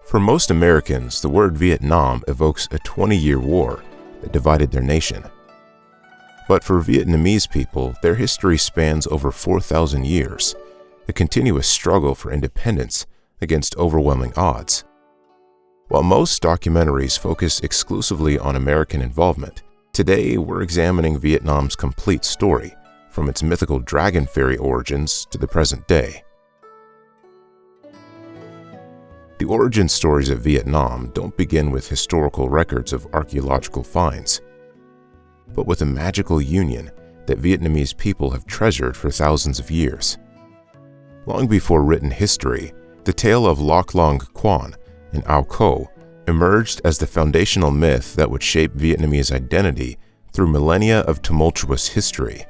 For most Americans, the word Vietnam evokes a 20-year war that divided their nation. But for Vietnamese people, their history spans over 4,000 years, a continuous struggle for independence against overwhelming odds. While most documentaries focus exclusively on American involvement, today we're examining Vietnam's complete story, from its mythical dragon fairy origins to the present day. The origin stories of Vietnam don't begin with historical records of archaeological finds, but with a magical union that Vietnamese people have treasured for thousands of years. Long before written history, the tale of Loc Long Quan and Ao Co emerged as the foundational myth that would shape Vietnamese identity through millennia of tumultuous history.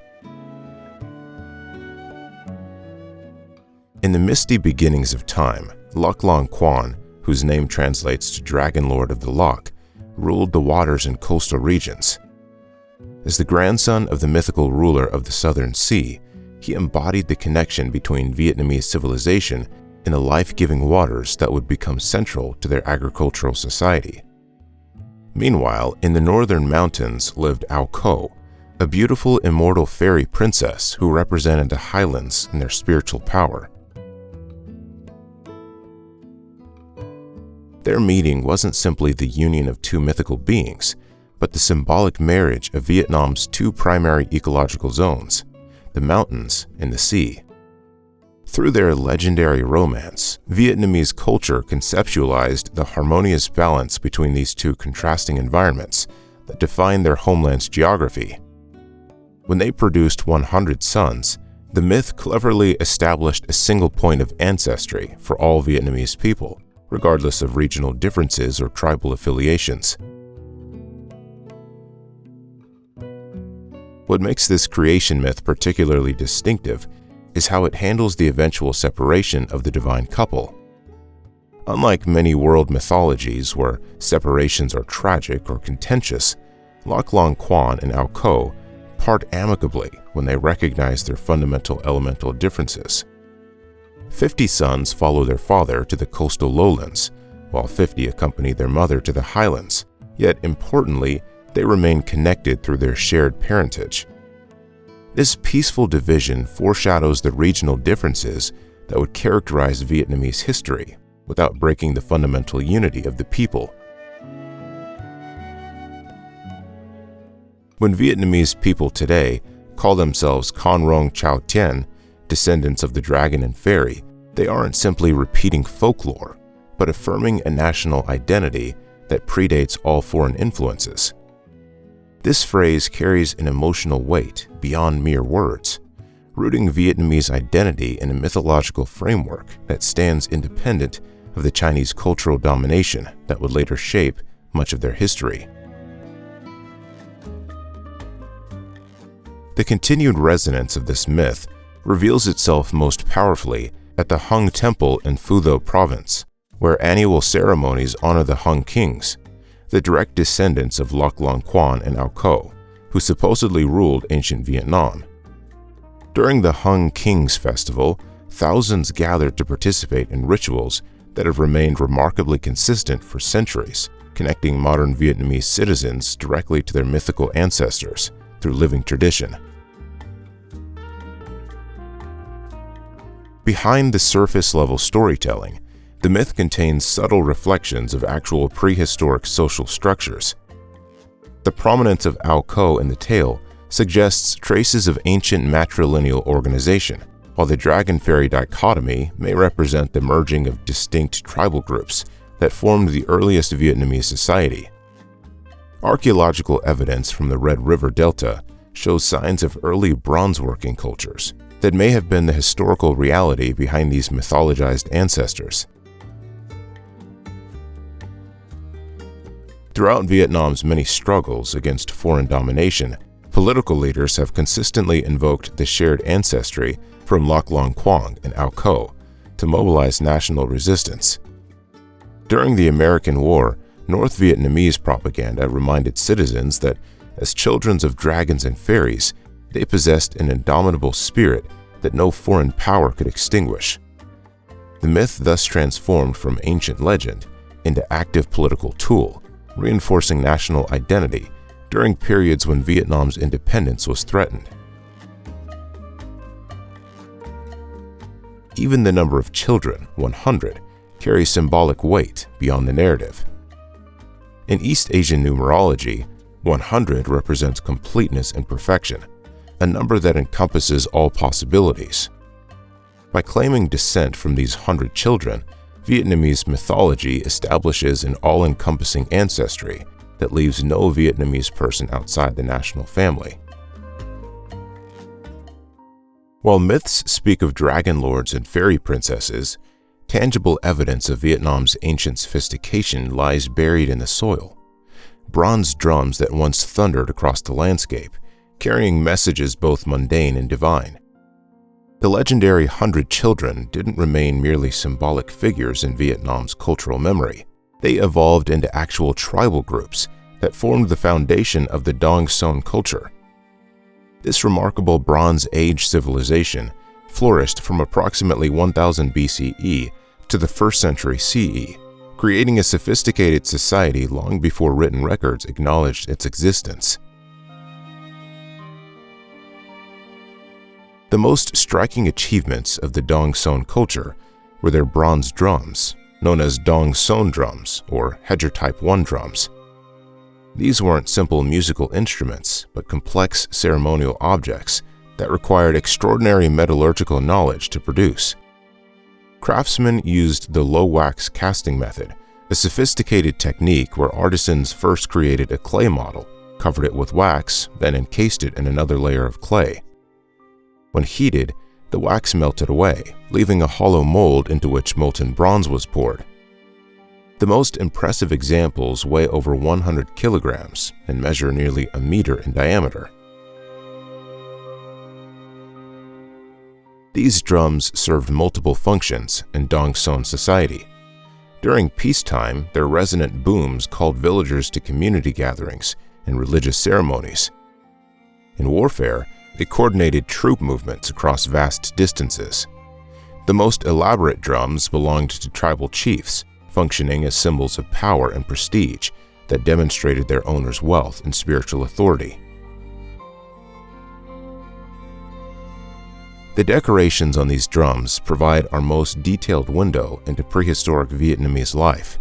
In the misty beginnings of time, Loc Long Quan, whose name translates to Dragon Lord of the Loch, ruled the waters and coastal regions. As the grandson of the mythical ruler of the Southern Sea, he embodied the connection between Vietnamese civilization and the life-giving waters that would become central to their agricultural society. Meanwhile, in the northern mountains lived Ao Co, a beautiful immortal fairy princess who represented the highlands in their spiritual power. Their meeting wasn't simply the union of two mythical beings, but the symbolic marriage of Vietnam's two primary ecological zones, the mountains and the sea. Through their legendary romance, Vietnamese culture conceptualized the harmonious balance between these two contrasting environments that define their homeland's geography. When they produced 100 sons, the myth cleverly established a single point of ancestry for all Vietnamese people, regardless of regional differences or tribal affiliations. What makes this creation myth particularly distinctive is how it handles the eventual separation of the divine couple. Unlike many world mythologies where separations are tragic or contentious, Loc Long Quan and Ao Co part amicably when they recognize their fundamental elemental differences. 50 sons follow their father to the coastal lowlands, while 50 accompany their mother to the highlands, yet importantly, they remain connected through their shared parentage. This peaceful division foreshadows the regional differences that would characterize Vietnamese history without breaking the fundamental unity of the people. When Vietnamese people today call themselves Con Rong Chau Tien, descendants of the dragon and fairy, they aren't simply repeating folklore, but affirming a national identity that predates all foreign influences. This phrase carries an emotional weight beyond mere words, rooting Vietnamese identity in a mythological framework that stands independent of the Chinese cultural domination that would later shape much of their history. The continued resonance of this myth reveals itself most powerfully at the Hung Temple in Phu Tho Province, where annual ceremonies honor the Hung Kings, the direct descendants of Loc Long Quan and Ao Co, who supposedly ruled ancient Vietnam. During the Hung Kings Festival, thousands gathered to participate in rituals that have remained remarkably consistent for centuries, connecting modern Vietnamese citizens directly to their mythical ancestors through living tradition. Behind the surface-level storytelling, the myth contains subtle reflections of actual prehistoric social structures. The prominence of Ao Co in the tale suggests traces of ancient matrilineal organization, while the dragon-fairy dichotomy may represent the merging of distinct tribal groups that formed the earliest Vietnamese society. Archaeological evidence from the Red River Delta shows signs of early bronze-working cultures that may have been the historical reality behind these mythologized ancestors. Throughout Vietnam's many struggles against foreign domination, political leaders have consistently invoked the shared ancestry from Loc Long Quan and Ao Co to mobilize national resistance. During the American War, North Vietnamese propaganda reminded citizens that, as children of dragons and fairies, they possessed an indomitable spirit that no foreign power could extinguish. The myth thus transformed from ancient legend into active political tool, reinforcing national identity during periods when Vietnam's independence was threatened. Even the number of children, 100, carries symbolic weight beyond the narrative. In East Asian numerology, 100 represents completeness and perfection, a number that encompasses all possibilities. By claiming descent from these 100 children, Vietnamese mythology establishes an all-encompassing ancestry that leaves no Vietnamese person outside the national family. While myths speak of dragon lords and fairy princesses, tangible evidence of Vietnam's ancient sophistication lies buried in the soil. Bronze drums that once thundered across the landscape, carrying messages both mundane and divine. The legendary 100 children didn't remain merely symbolic figures in Vietnam's cultural memory. They evolved into actual tribal groups that formed the foundation of the Dong Son culture. This remarkable Bronze Age civilization flourished from approximately 1000 BCE to the 1st century CE, creating a sophisticated society long before written records acknowledged its existence. The most striking achievements of the Dong Son culture were their bronze drums, known as Dong Son drums or Hedger Type 1 drums. These weren't simple musical instruments, but complex ceremonial objects that required extraordinary metallurgical knowledge to produce. Craftsmen used the low-wax casting method, a sophisticated technique where artisans first created a clay model, covered it with wax, then encased it in another layer of clay. When heated, the wax melted away, leaving a hollow mold into which molten bronze was poured. The most impressive examples weigh over 100 kilograms and measure nearly a meter in diameter. These drums served multiple functions in Dong Son society. During peacetime, their resonant booms called villagers to community gatherings and religious ceremonies. In warfare, they coordinated troop movements across vast distances. The most elaborate drums belonged to tribal chiefs, functioning as symbols of power and prestige that demonstrated their owners' wealth and spiritual authority. The decorations on these drums provide our most detailed window into prehistoric Vietnamese life.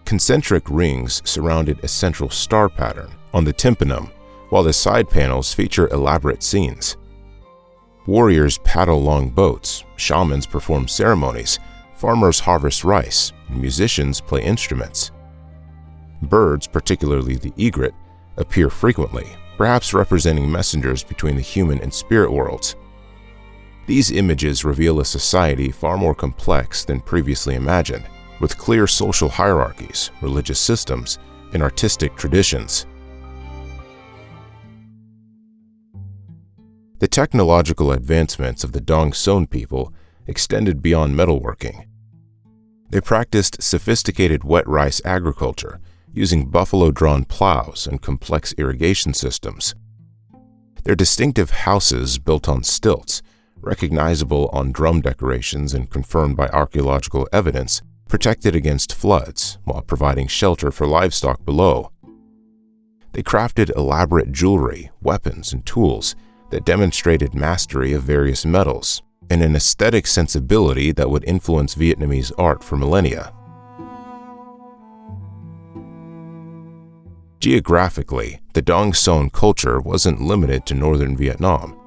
Concentric rings surrounded a central star pattern on the tympanum, while the side panels feature elaborate scenes. Warriors paddle long boats, shamans perform ceremonies, farmers harvest rice, and musicians play instruments. Birds, particularly the egret, appear frequently, perhaps representing messengers between the human and spirit worlds. These images reveal a society far more complex than previously imagined, with clear social hierarchies, religious systems, and artistic traditions. The technological advancements of the Dong Son people extended beyond metalworking. They practiced sophisticated wet rice agriculture, using buffalo-drawn plows and complex irrigation systems. Their distinctive houses built on stilts, recognizable on drum decorations and confirmed by archaeological evidence, protected against floods while providing shelter for livestock below. They crafted elaborate jewelry, weapons, and tools that demonstrated mastery of various metals and an aesthetic sensibility that would influence Vietnamese art for millennia. Geographically, the Dong Son culture wasn't limited to northern Vietnam.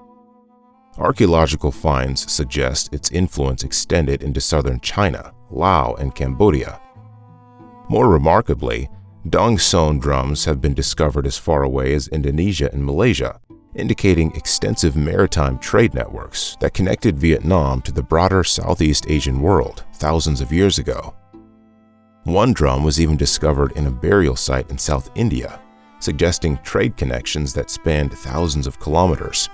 Archaeological finds suggest its influence extended into southern China, Laos, and Cambodia. More remarkably, Dong Son drums have been discovered as far away as Indonesia and Malaysia, indicating extensive maritime trade networks that connected Vietnam to the broader Southeast Asian world thousands of years ago. One drum was even discovered in a burial site in South India, suggesting trade connections that spanned thousands of kilometers.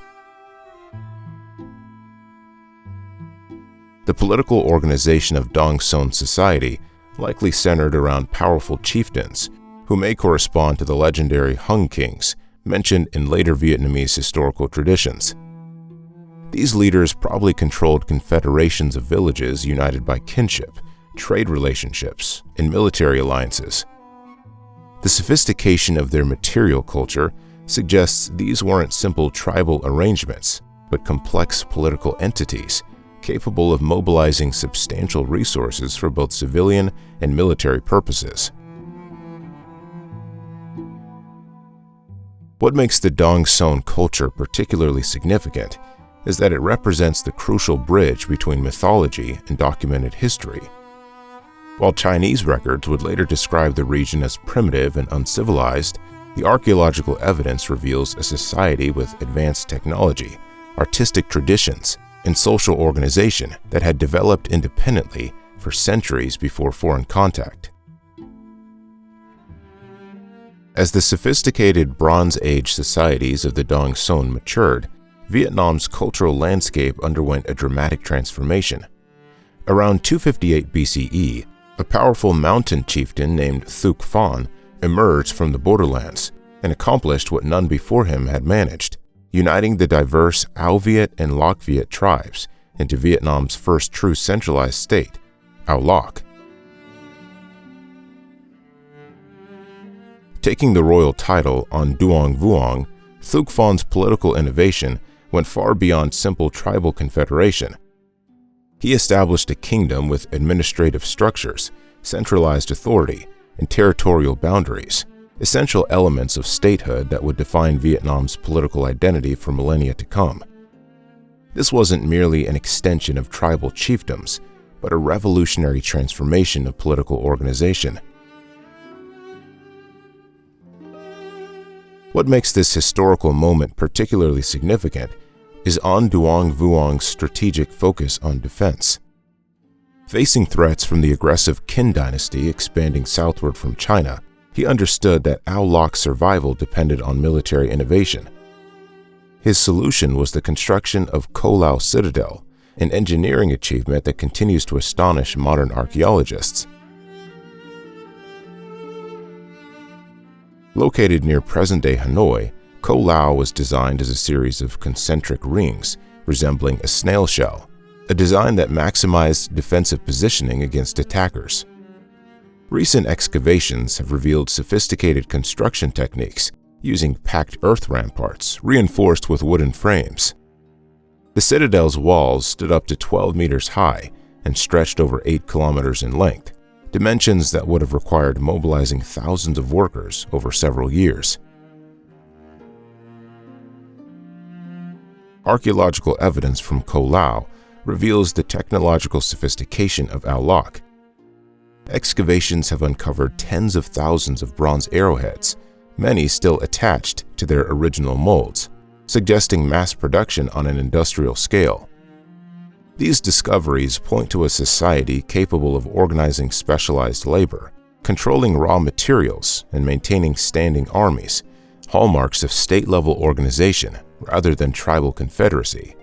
The political organization of Dong Son society likely centered around powerful chieftains, who may correspond to the legendary Hung kings mentioned in later Vietnamese historical traditions. These leaders probably controlled confederations of villages united by kinship, trade relationships, and military alliances. The sophistication of their material culture suggests these weren't simple tribal arrangements, but complex political entities capable of mobilizing substantial resources for both civilian and military purposes. What makes the Dong-Son culture particularly significant is that it represents the crucial bridge between mythology and documented history. While Chinese records would later describe the region as primitive and uncivilized, the archaeological evidence reveals a society with advanced technology, artistic traditions, and social organization that had developed independently for centuries before foreign contact. As the sophisticated Bronze Age societies of the Dong-Son matured, Vietnam's cultural landscape underwent a dramatic transformation. Around 258 BCE, a powerful mountain chieftain named Thuc Phan emerged from the borderlands and accomplished what none before him had managed, uniting the diverse Ao Viet and Loc Viet tribes into Vietnam's first true centralized state, Ao Loc. Taking the royal title on Duong Vuong, Thuc Phan's political innovation went far beyond simple tribal confederation. He established a kingdom with administrative structures, centralized authority, and territorial boundaries, essential elements of statehood that would define Vietnam's political identity for millennia to come. This wasn't merely an extension of tribal chiefdoms, but a revolutionary transformation of political organization. What makes this historical moment particularly significant is On Duong Vuong's strategic focus on defense. Facing threats from the aggressive Qin dynasty expanding southward from China, he understood that Ao Loc's survival depended on military innovation. His solution was the construction of Ko Lao Citadel, an engineering achievement that continues to astonish modern archaeologists. Located near present-day Hanoi, Ko Lao was designed as a series of concentric rings resembling a snail shell, a design that maximized defensive positioning against attackers. Recent excavations have revealed sophisticated construction techniques using packed earth ramparts reinforced with wooden frames. The citadel's walls stood up to 12 meters high and stretched over 8 kilometers in length, dimensions that would have required mobilizing thousands of workers over several years. Archaeological evidence from Ko Lao reveals the technological sophistication of Ao Loc. Excavations have uncovered tens of thousands of bronze arrowheads, many still attached to their original molds, suggesting mass production on an industrial scale. These discoveries point to a society capable of organizing specialized labor, controlling raw materials, and maintaining standing armies, hallmarks of state-level organization rather than tribal confederacy.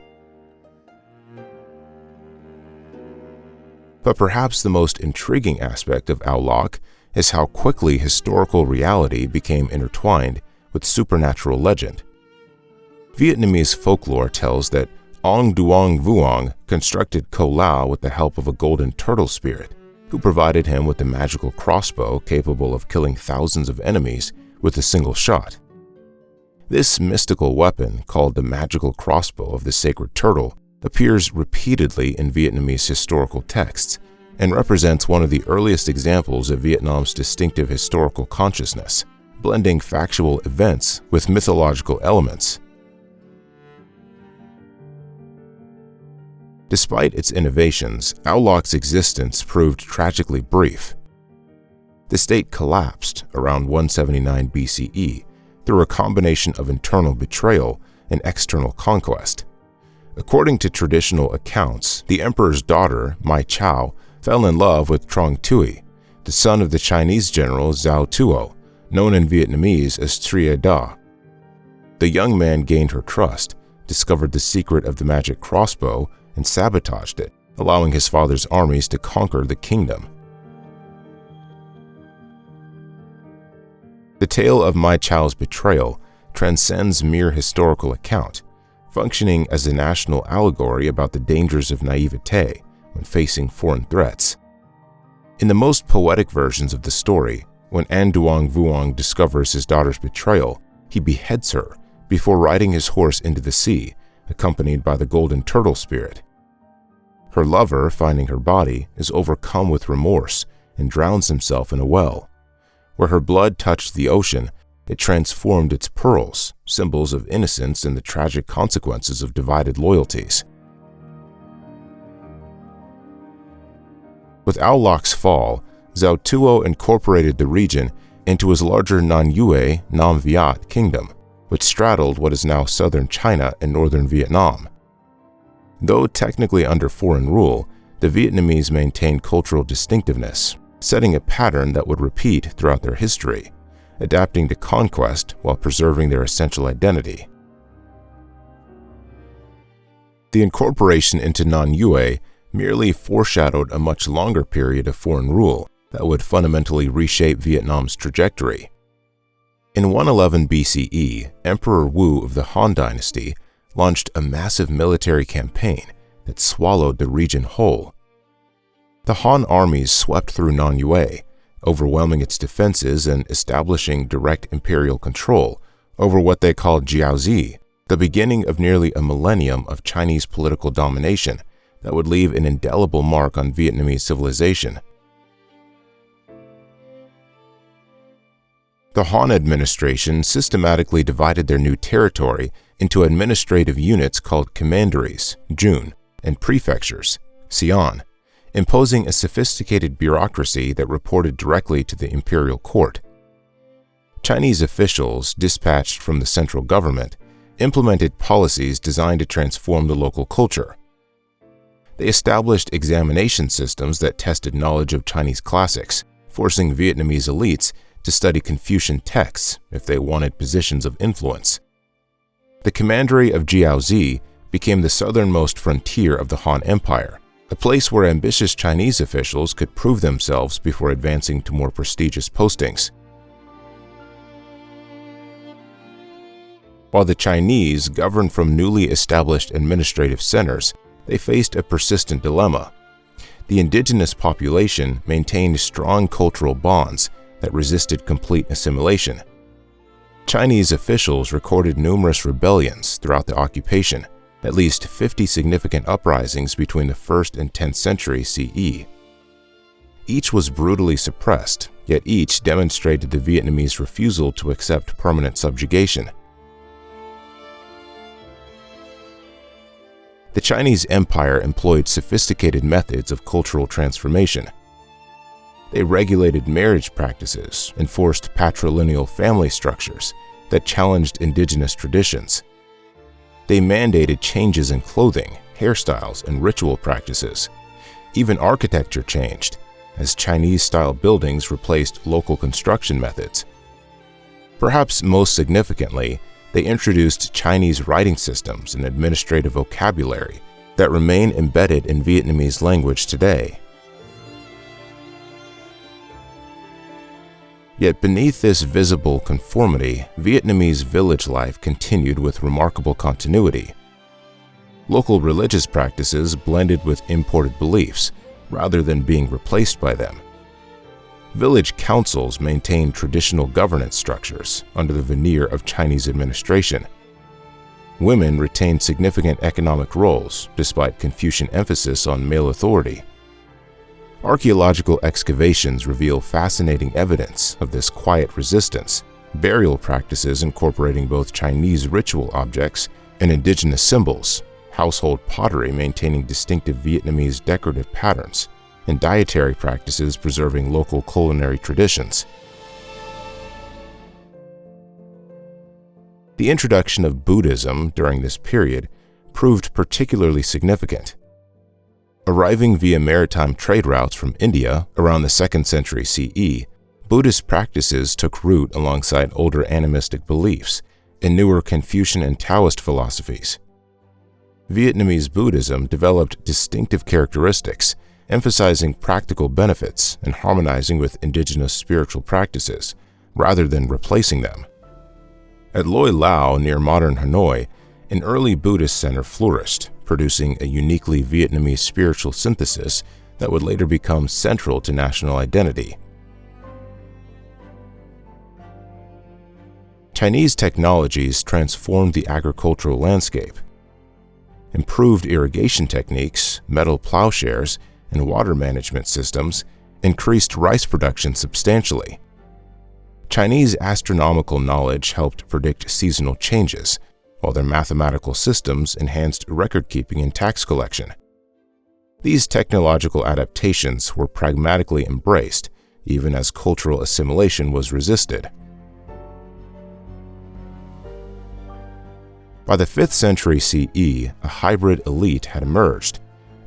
But perhaps the most intriguing aspect of Ao Loc is how quickly historical reality became intertwined with supernatural legend. Vietnamese folklore tells that Ong Duong Vuong constructed Ko Lao with the help of a golden turtle spirit, who provided him with a magical crossbow capable of killing thousands of enemies with a single shot. This mystical weapon, called the magical crossbow of the sacred turtle, appears repeatedly in Vietnamese historical texts and represents one of the earliest examples of Vietnam's distinctive historical consciousness, blending factual events with mythological elements. Despite its innovations, Ao Loc's existence proved tragically brief. The state collapsed around 179 BCE through a combination of internal betrayal and external conquest. According to traditional accounts, the emperor's daughter, Mai Chao, fell in love with Trong Tui, the son of the Chinese general Zhao Tuo, known in Vietnamese as Tria Da. The young man gained her trust, discovered the secret of the magic crossbow, and sabotaged it, allowing his father's armies to conquer the kingdom. The tale of Mai Chao's betrayal transcends mere historical account, functioning as a national allegory about the dangers of naivete when facing foreign threats. In the most poetic versions of the story, when An Duong Vuong discovers his daughter's betrayal, he beheads her before riding his horse into the sea, accompanied by the golden turtle spirit. Her lover, finding her body, is overcome with remorse and drowns himself in a well. Where her blood touched the ocean, it transformed its pearls, symbols of innocence and the tragic consequences of divided loyalties. With Ao Lok's fall, Zhao Tuo incorporated the region into his larger Nan-Yue, Nam Viet kingdom, which straddled what is now southern China and northern Vietnam. Though technically under foreign rule, the Vietnamese maintained cultural distinctiveness, setting a pattern that would repeat throughout their history, adapting to conquest while preserving their essential identity. The incorporation into Nan-Yue merely foreshadowed a much longer period of foreign rule that would fundamentally reshape Vietnam's trajectory. In 111 BCE, Emperor Wu of the Han Dynasty launched a massive military campaign that swallowed the region whole. The Han armies swept through Nan-Yue, overwhelming its defenses and establishing direct imperial control over what they called Jiaozi, the beginning of nearly a millennium of Chinese political domination that would leave an indelible mark on Vietnamese civilization. The Han administration systematically divided their new territory into administrative units called commanderies, Jun, and prefectures, Xi'an, imposing a sophisticated bureaucracy that reported directly to the imperial court. Chinese officials, dispatched from the central government, implemented policies designed to transform the local culture. They established examination systems that tested knowledge of Chinese classics, forcing Vietnamese elites to study Confucian texts if they wanted positions of influence. The commandery of Jiaozi became the southernmost frontier of the Han Empire, a place where ambitious Chinese officials could prove themselves before advancing to more prestigious postings. While the Chinese governed from newly established administrative centers, they faced a persistent dilemma. The indigenous population maintained strong cultural bonds that resisted complete assimilation. Chinese officials recorded numerous rebellions throughout the occupation, at least 50 significant uprisings between the 1st and 10th century CE. Each was brutally suppressed, yet each demonstrated the Vietnamese refusal to accept permanent subjugation. The Chinese Empire employed sophisticated methods of cultural transformation. They regulated marriage practices, enforced patrilineal family structures that challenged indigenous traditions. They mandated changes in clothing, hairstyles, and ritual practices. Even architecture changed, as Chinese-style buildings replaced local construction methods. Perhaps most significantly, they introduced Chinese writing systems and administrative vocabulary that remain embedded in Vietnamese language today. Yet beneath this visible conformity, Vietnamese village life continued with remarkable continuity. Local religious practices blended with imported beliefs, rather than being replaced by them. Village councils maintained traditional governance structures under the veneer of Chinese administration. Women retained significant economic roles despite Confucian emphasis on male authority. Archaeological excavations reveal fascinating evidence of this quiet resistance, burial practices incorporating both Chinese ritual objects and indigenous symbols, household pottery maintaining distinctive Vietnamese decorative patterns, and dietary practices preserving local culinary traditions. The introduction of Buddhism during this period proved particularly significant. Arriving via maritime trade routes from India around the 2nd century CE, Buddhist practices took root alongside older animistic beliefs and newer Confucian and Taoist philosophies. Vietnamese Buddhism developed distinctive characteristics, emphasizing practical benefits and harmonizing with indigenous spiritual practices, rather than replacing them. At Loi Lao, near modern Hanoi, an early Buddhist center flourished, producing a uniquely Vietnamese spiritual synthesis that would later become central to national identity. Chinese technologies transformed the agricultural landscape. Improved irrigation techniques, metal plowshares, and water management systems increased rice production substantially. Chinese astronomical knowledge helped predict seasonal changes, while their mathematical systems enhanced record-keeping and tax collection. These technological adaptations were pragmatically embraced, even as cultural assimilation was resisted. By the 5th century CE, a hybrid elite had emerged,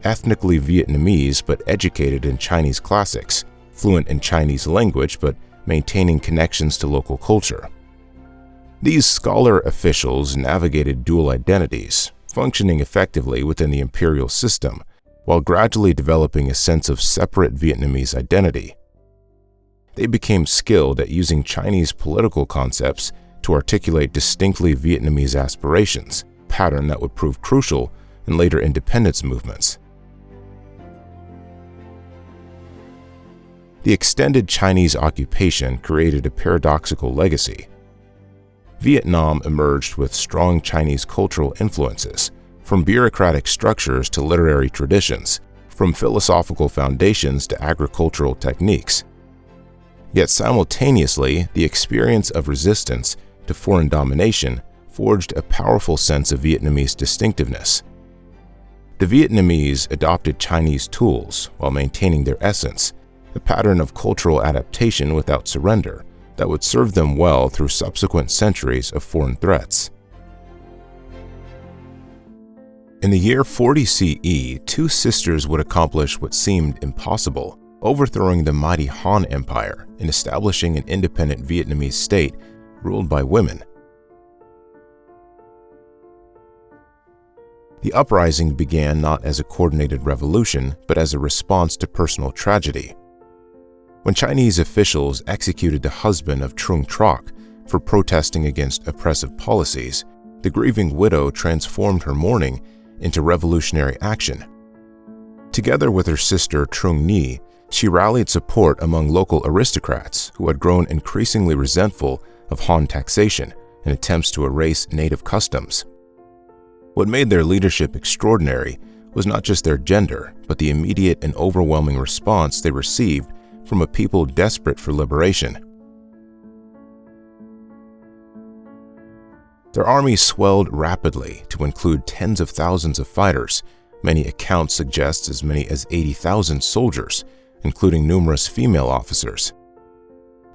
ethnically Vietnamese but educated in Chinese classics, fluent in Chinese language but maintaining connections to local culture. These scholar officials navigated dual identities, functioning effectively within the imperial system, while gradually developing a sense of separate Vietnamese identity. They became skilled at using Chinese political concepts to articulate distinctly Vietnamese aspirations, a pattern that would prove crucial in later independence movements. The extended Chinese occupation created a paradoxical legacy. Vietnam emerged with strong Chinese cultural influences, from bureaucratic structures to literary traditions, from philosophical foundations to agricultural techniques. Yet simultaneously, the experience of resistance to foreign domination forged a powerful sense of Vietnamese distinctiveness. The Vietnamese adopted Chinese tools while maintaining their essence, a pattern of cultural adaptation without surrender that would serve them well through subsequent centuries of foreign threats. In the year 40 CE, two sisters would accomplish what seemed impossible, overthrowing the mighty Han Empire and establishing an independent Vietnamese state ruled by women. The uprising began not as a coordinated revolution, but as a response to personal tragedy. When Chinese officials executed the husband of Trung Troc for protesting against oppressive policies, the grieving widow transformed her mourning into revolutionary action. Together with her sister Trung Nhi, she rallied support among local aristocrats who had grown increasingly resentful of Han taxation and attempts to erase native customs. What made their leadership extraordinary was not just their gender, but the immediate and overwhelming response they received from a people desperate for liberation. Their army swelled rapidly to include tens of thousands of fighters. Many accounts suggest as many as 80,000 soldiers, including numerous female officers.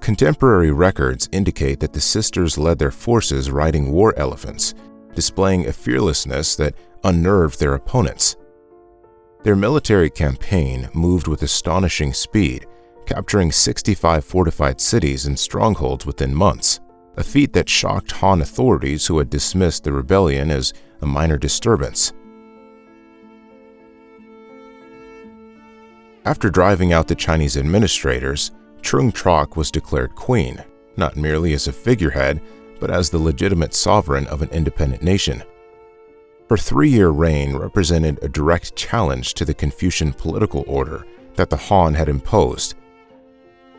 Contemporary records indicate that the sisters led their forces riding war elephants, displaying a fearlessness that unnerved their opponents. Their military campaign moved with astonishing speed, capturing 65 fortified cities and strongholds within months, a feat that shocked Han authorities who had dismissed the rebellion as a minor disturbance. After driving out the Chinese administrators, Trung Troc was declared queen, not merely as a figurehead, but as the legitimate sovereign of an independent nation. Her 3-year reign represented a direct challenge to the Confucian political order that the Han had imposed.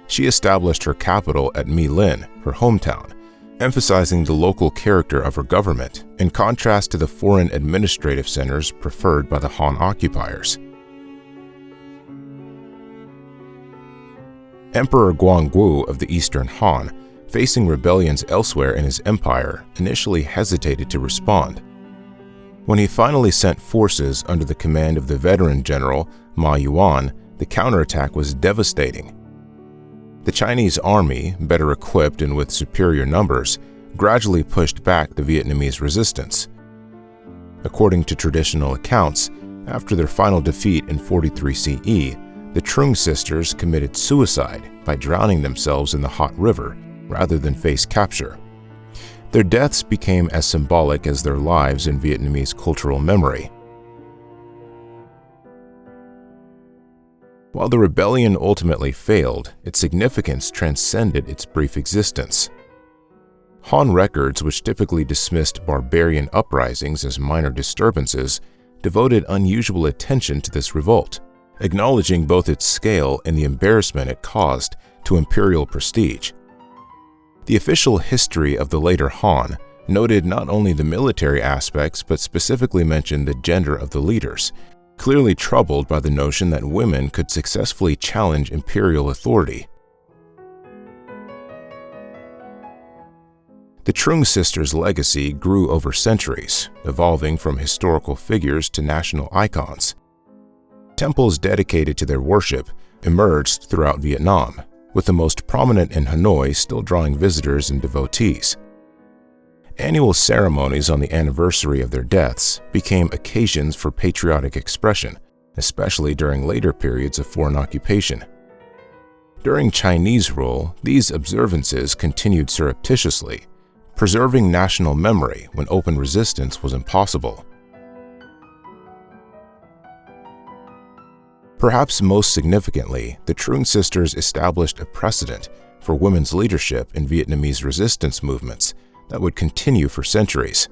She established her capital at Milin, her hometown, emphasizing the local character of her government in contrast to the foreign administrative centers preferred by the Han occupiers. Emperor Guangwu of the Eastern Han, facing rebellions elsewhere in his empire, initially hesitated to respond. When he finally sent forces under the command of the veteran general Ma Yuan, the counterattack was devastating. The Chinese army, better equipped and with superior numbers, gradually pushed back the Vietnamese resistance. According to traditional accounts, after their final defeat in 43 CE, the Trung sisters committed suicide by drowning themselves in the hot river rather than face capture. Their deaths became as symbolic as their lives in Vietnamese cultural memory. While the rebellion ultimately failed, its significance transcended its brief existence. Han records, which typically dismissed barbarian uprisings as minor disturbances, devoted unusual attention to this revolt, acknowledging both its scale and the embarrassment it caused to imperial prestige. The official history of the later Han noted not only the military aspects but specifically mentioned the gender of the leaders, clearly troubled by the notion that women could successfully challenge imperial authority. The Trung sisters' legacy grew over centuries, evolving from historical figures to national icons. Temples dedicated to their worship emerged throughout Vietnam, with the most prominent in Hanoi still drawing visitors and devotees. Annual ceremonies on the anniversary of their deaths became occasions for patriotic expression, especially during later periods of foreign occupation. During Chinese rule, these observances continued surreptitiously, preserving national memory when open resistance was impossible. Perhaps most significantly, the Trung sisters established a precedent for women's leadership in Vietnamese resistance movements that would continue for centuries.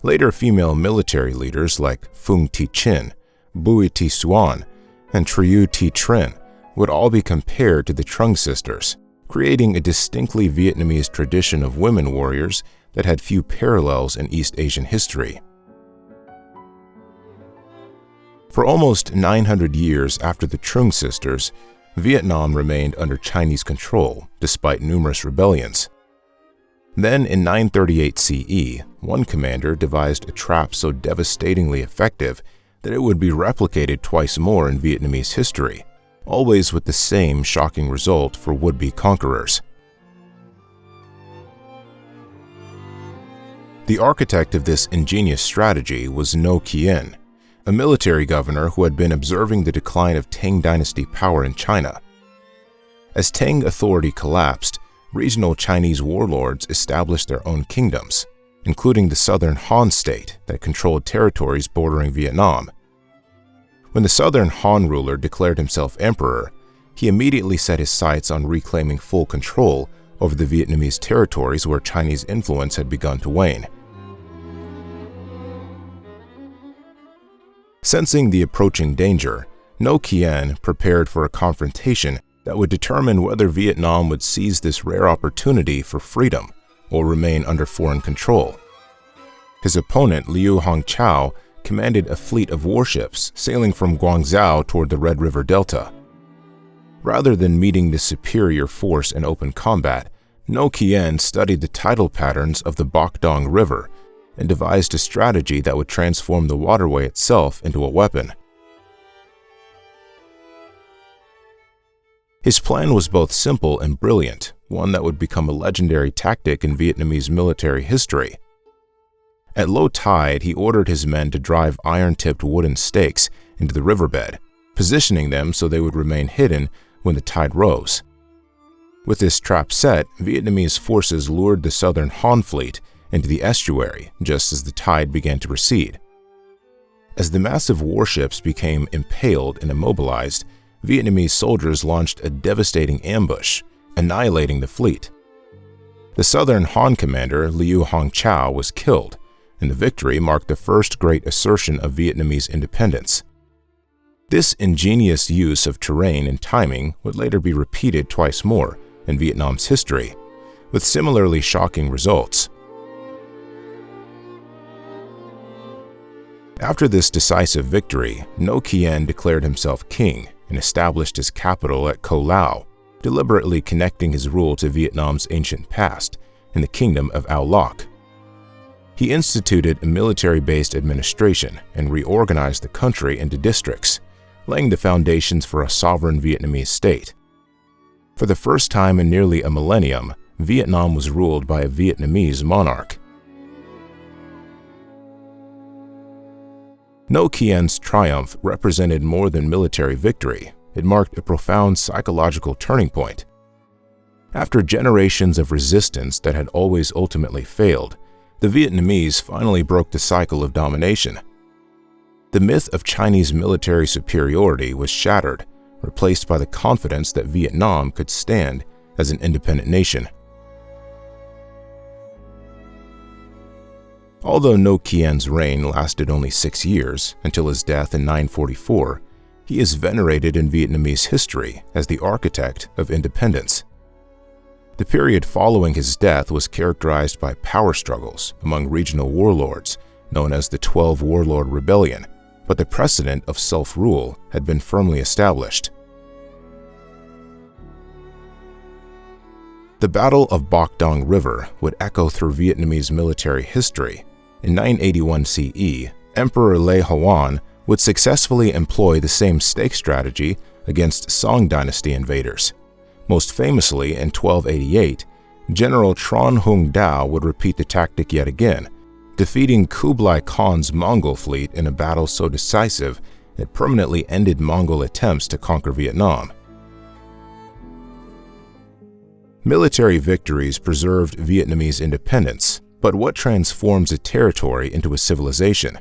Later female military leaders like Phung Thi Chin, Bui Thi Xuan, and Trieu Thi Trinh would all be compared to the Trung sisters, creating a distinctly Vietnamese tradition of women warriors that had few parallels in East Asian history. For almost 900 years after the Trung sisters, Vietnam remained under Chinese control despite numerous rebellions. Then in 938 CE, one commander devised a trap so devastatingly effective that it would be replicated twice more in Vietnamese history, always with the same shocking result for would-be conquerors. The architect of this ingenious strategy was No Qian, a military governor who had been observing the decline of Tang dynasty power in China. As Tang authority collapsed, regional Chinese warlords established their own kingdoms, including the southern Han state that controlled territories bordering Vietnam. When the southern Han ruler declared himself emperor, he immediately set his sights on reclaiming full control over the Vietnamese territories where Chinese influence had begun to wane. Sensing the approaching danger, No Qian prepared for a confrontation that would determine whether Vietnam would seize this rare opportunity for freedom or remain under foreign control. His opponent, Liu Hongqiao, commanded a fleet of warships sailing from Guangzhou toward the Red River Delta. Rather than meeting the superior force in open combat, No Qian studied the tidal patterns of the Bac Dong River and devised a strategy that would transform the waterway itself into a weapon. His plan was both simple and brilliant, one that would become a legendary tactic in Vietnamese military history. At low tide, he ordered his men to drive iron-tipped wooden stakes into the riverbed, positioning them so they would remain hidden when the tide rose. With this trap set, Vietnamese forces lured the southern Han fleet into the estuary just as the tide began to recede. As the massive warships became impaled and immobilized, Vietnamese soldiers launched a devastating ambush, annihilating the fleet. The southern Han commander, Liu Hongqiao, was killed, and the victory marked the first great assertion of Vietnamese independence. This ingenious use of terrain and timing would later be repeated twice more in Vietnam's history, with similarly shocking results. After this decisive victory, No Qian declared himself king and established his capital at Co Lao, deliberately connecting his rule to Vietnam's ancient past in the kingdom of Ao Loc. He instituted a military-based administration and reorganized the country into districts, laying the foundations for a sovereign Vietnamese state. For the first time in nearly a millennium, Vietnam was ruled by a Vietnamese monarch. No Qian's triumph represented more than military victory. It marked a profound psychological turning point. After generations of resistance that had always ultimately failed, the Vietnamese finally broke the cycle of domination. The myth of Chinese military superiority was shattered, replaced by the confidence that Vietnam could stand as an independent nation. Although No Qian's reign lasted only 6 years, until his death in 944, He is venerated in Vietnamese history as the architect of independence. The period following his death was characterized by power struggles among regional warlords, known as the 12 Warlord Rebellion, but the precedent of self-rule had been firmly established. The Battle of Bac Dong River would echo through Vietnamese military history. In 981 CE, Emperor Lê Hồng would successfully employ the same stake strategy against Song dynasty invaders. Most famously, in 1288, General Tran Hung Dao would repeat the tactic yet again, defeating Kublai Khan's Mongol fleet in a battle so decisive it permanently ended Mongol attempts to conquer Vietnam. Military victories preserved Vietnamese independence, but what transforms a territory into a civilization?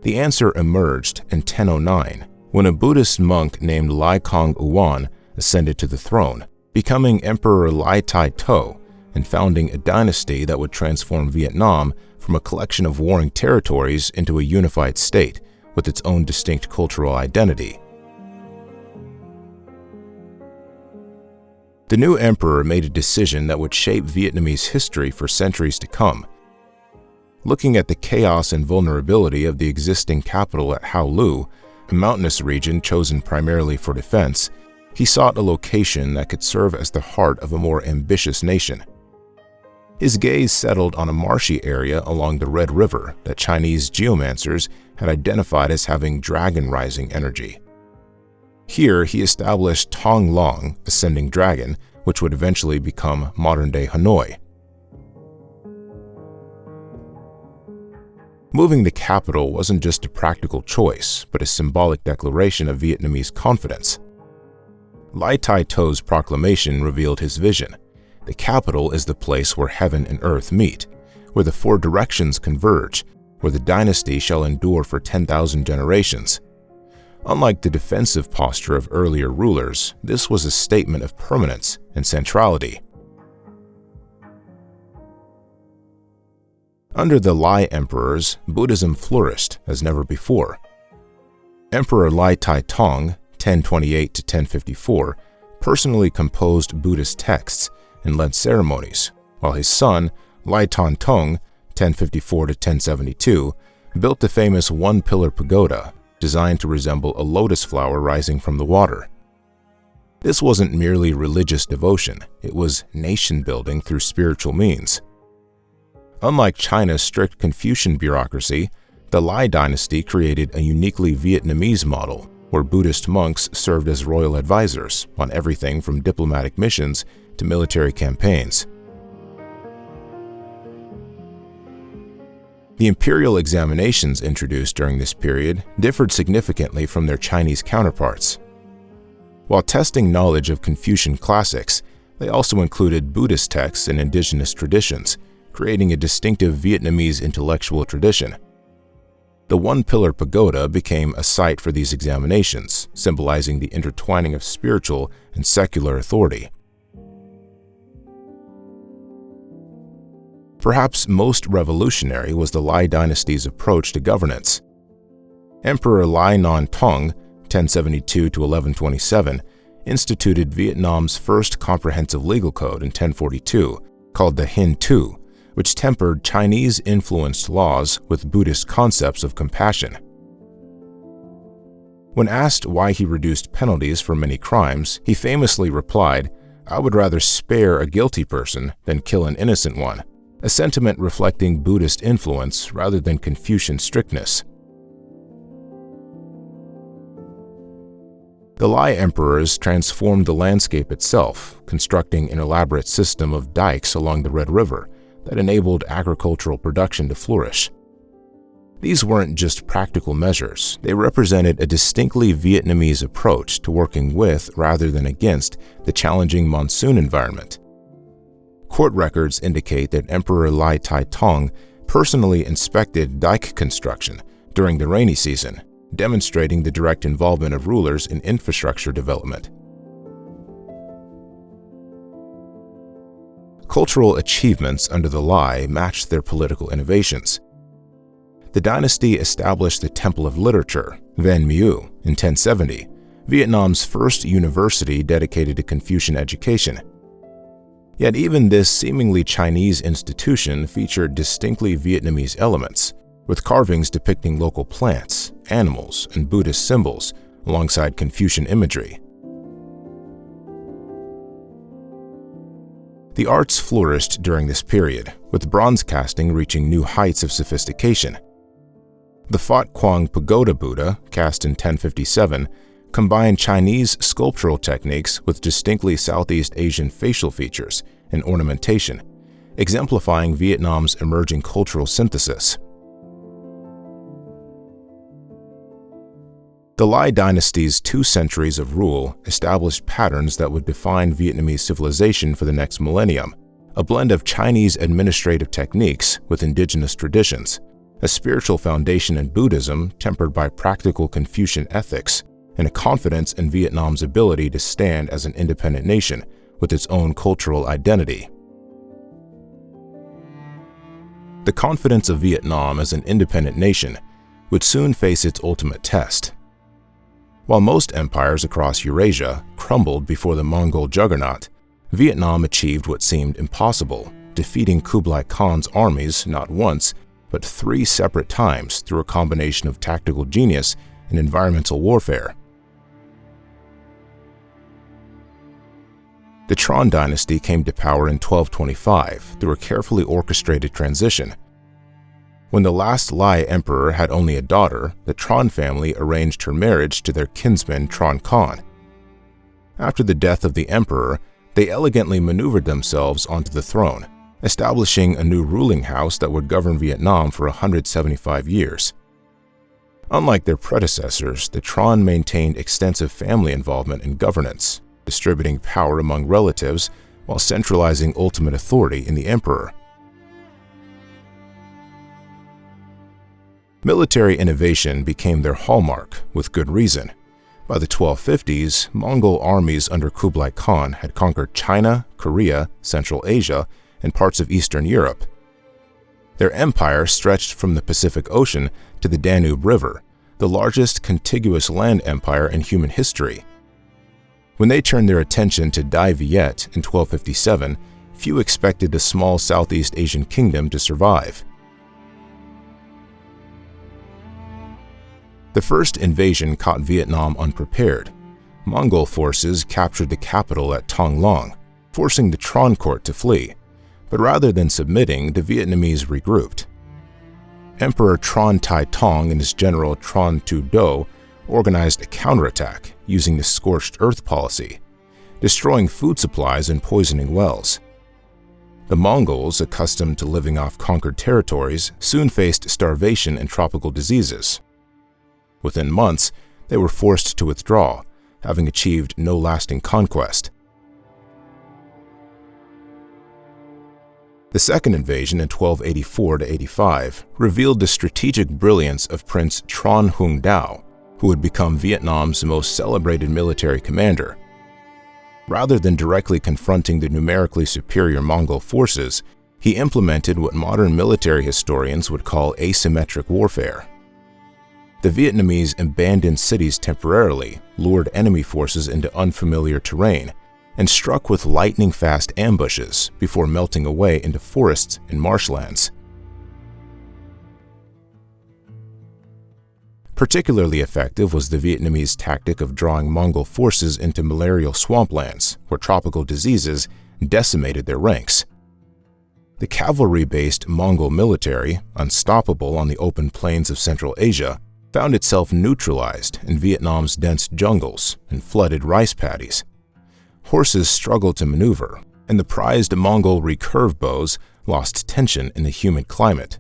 The answer emerged in 1009, when a Buddhist monk named Lai Kong Uwan ascended to the throne, becoming Emperor Lai Tai To and founding a dynasty that would transform Vietnam from a collection of warring territories into a unified state with its own distinct cultural identity. The new emperor made a decision that would shape Vietnamese history for centuries to come. Looking at the chaos and vulnerability of the existing capital at Hao Lu, a mountainous region chosen primarily for defense, he sought a location that could serve as the heart of a more ambitious nation. His gaze settled on a marshy area along the Red River that Chinese geomancers had identified as having dragon-rising energy. Here, he established Tong Long, Ascending Dragon, which would eventually become modern-day Hanoi. Moving the capital wasn't just a practical choice, but a symbolic declaration of Vietnamese confidence. Lai Tai To's proclamation revealed his vision. The capital is the place where heaven and earth meet, where the four directions converge, where the dynasty shall endure for 10,000 generations. Unlike the defensive posture of earlier rulers, this was a statement of permanence and centrality. Under the Lai emperors, Buddhism flourished as never before. Emperor Lai Tai Tong, 1028 to 1054, personally composed Buddhist texts and led ceremonies, while his son, Lai Tan Tong, 1054 to 1072, built the famous one-pillar pagoda designed to resemble a lotus flower rising from the water. This wasn't merely religious devotion, it was nation-building through spiritual means. Unlike China's strict Confucian bureaucracy, the Lai dynasty created a uniquely Vietnamese model where Buddhist monks served as royal advisors on everything from diplomatic missions to military campaigns. The imperial examinations introduced during this period differed significantly from their Chinese counterparts. While testing knowledge of Confucian classics, they also included Buddhist texts and indigenous traditions, creating a distinctive Vietnamese intellectual tradition. The one-pillar pagoda became a site for these examinations, symbolizing the intertwining of spiritual and secular authority. Perhaps most revolutionary was the Lai dynasty's approach to governance. Emperor Lai Non Tong, 1072 to 1127, instituted Vietnam's first comprehensive legal code in 1042, called the Hin Tu, which tempered Chinese-influenced laws with Buddhist concepts of compassion. When asked why he reduced penalties for many crimes, he famously replied, "I would rather spare a guilty person than kill an innocent one," a sentiment reflecting Buddhist influence rather than Confucian strictness. The Lai emperors transformed the landscape itself, constructing an elaborate system of dikes along the Red River that enabled agricultural production to flourish. These weren't just practical measures, they represented a distinctly Vietnamese approach to working with rather than against the challenging monsoon environment. Court records indicate that Emperor Lai Tai Tong personally inspected dike construction during the rainy season, demonstrating the direct involvement of rulers in infrastructure development. Cultural achievements under the Lai matched their political innovations. The dynasty established the Temple of Literature, Văn Mieu in 1070, Vietnam's first university dedicated to Confucian education. Yet even this seemingly Chinese institution featured distinctly Vietnamese elements, with carvings depicting local plants, animals, and Buddhist symbols alongside Confucian imagery. The arts flourished during this period, with bronze casting reaching new heights of sophistication. The Phot Quang Pagoda Buddha, cast in 1057, combined Chinese sculptural techniques with distinctly Southeast Asian facial features and ornamentation, exemplifying Vietnam's emerging cultural synthesis. The Lai dynasty's 2 centuries of rule established patterns that would define Vietnamese civilization for the next millennium, a blend of Chinese administrative techniques with indigenous traditions, a spiritual foundation in Buddhism tempered by practical Confucian ethics, and a confidence in Vietnam's ability to stand as an independent nation with its own cultural identity. The confidence of Vietnam as an independent nation would soon face its ultimate test. While most empires across Eurasia crumbled before the Mongol juggernaut, Vietnam achieved what seemed impossible, defeating Kublai Khan's armies not once, but 3 separate times through a combination of tactical genius and environmental warfare. The Tran dynasty came to power in 1225 through a carefully orchestrated transition. When the last Lai emperor had only a daughter, the Tran family arranged her marriage to their kinsman Tran Khan. After the death of the emperor, they elegantly maneuvered themselves onto the throne, establishing a new ruling house that would govern Vietnam for 175 years. Unlike their predecessors, the Tran maintained extensive family involvement in governance, distributing power among relatives while centralizing ultimate authority in the emperor. Military innovation became their hallmark, with good reason. By the 1250s, Mongol armies under Kublai Khan had conquered China, Korea, Central Asia, and parts of Eastern Europe. Their empire stretched from the Pacific Ocean to the Danube River, the largest contiguous land empire in human history. When they turned their attention to Dai Viet in 1257, few expected a small Southeast Asian kingdom to survive. The first invasion caught Vietnam unprepared. Mongol forces captured the capital at Thong Long, forcing the Tran court to flee. But rather than submitting, the Vietnamese regrouped. Emperor Tran Tai Tong and his general Tran Tu Do organized a counterattack using the scorched earth policy, destroying food supplies and poisoning wells. The Mongols, accustomed to living off conquered territories, soon faced starvation and tropical diseases. Within months, they were forced to withdraw, having achieved no lasting conquest. The second invasion in 1284–85 revealed the strategic brilliance of Prince Tran Hung Dao, who would become Vietnam's most celebrated military commander. Rather than directly confronting the numerically superior Mongol forces, he implemented what modern military historians would call asymmetric warfare. The Vietnamese abandoned cities temporarily, lured enemy forces into unfamiliar terrain, and struck with lightning-fast ambushes before melting away into forests and marshlands. Particularly effective was the Vietnamese tactic of drawing Mongol forces into malarial swamplands, where tropical diseases decimated their ranks. The cavalry-based Mongol military, unstoppable on the open plains of Central Asia, found itself neutralized in Vietnam's dense jungles and flooded rice paddies. Horses struggled to maneuver, and the prized Mongol recurve bows lost tension in the humid climate.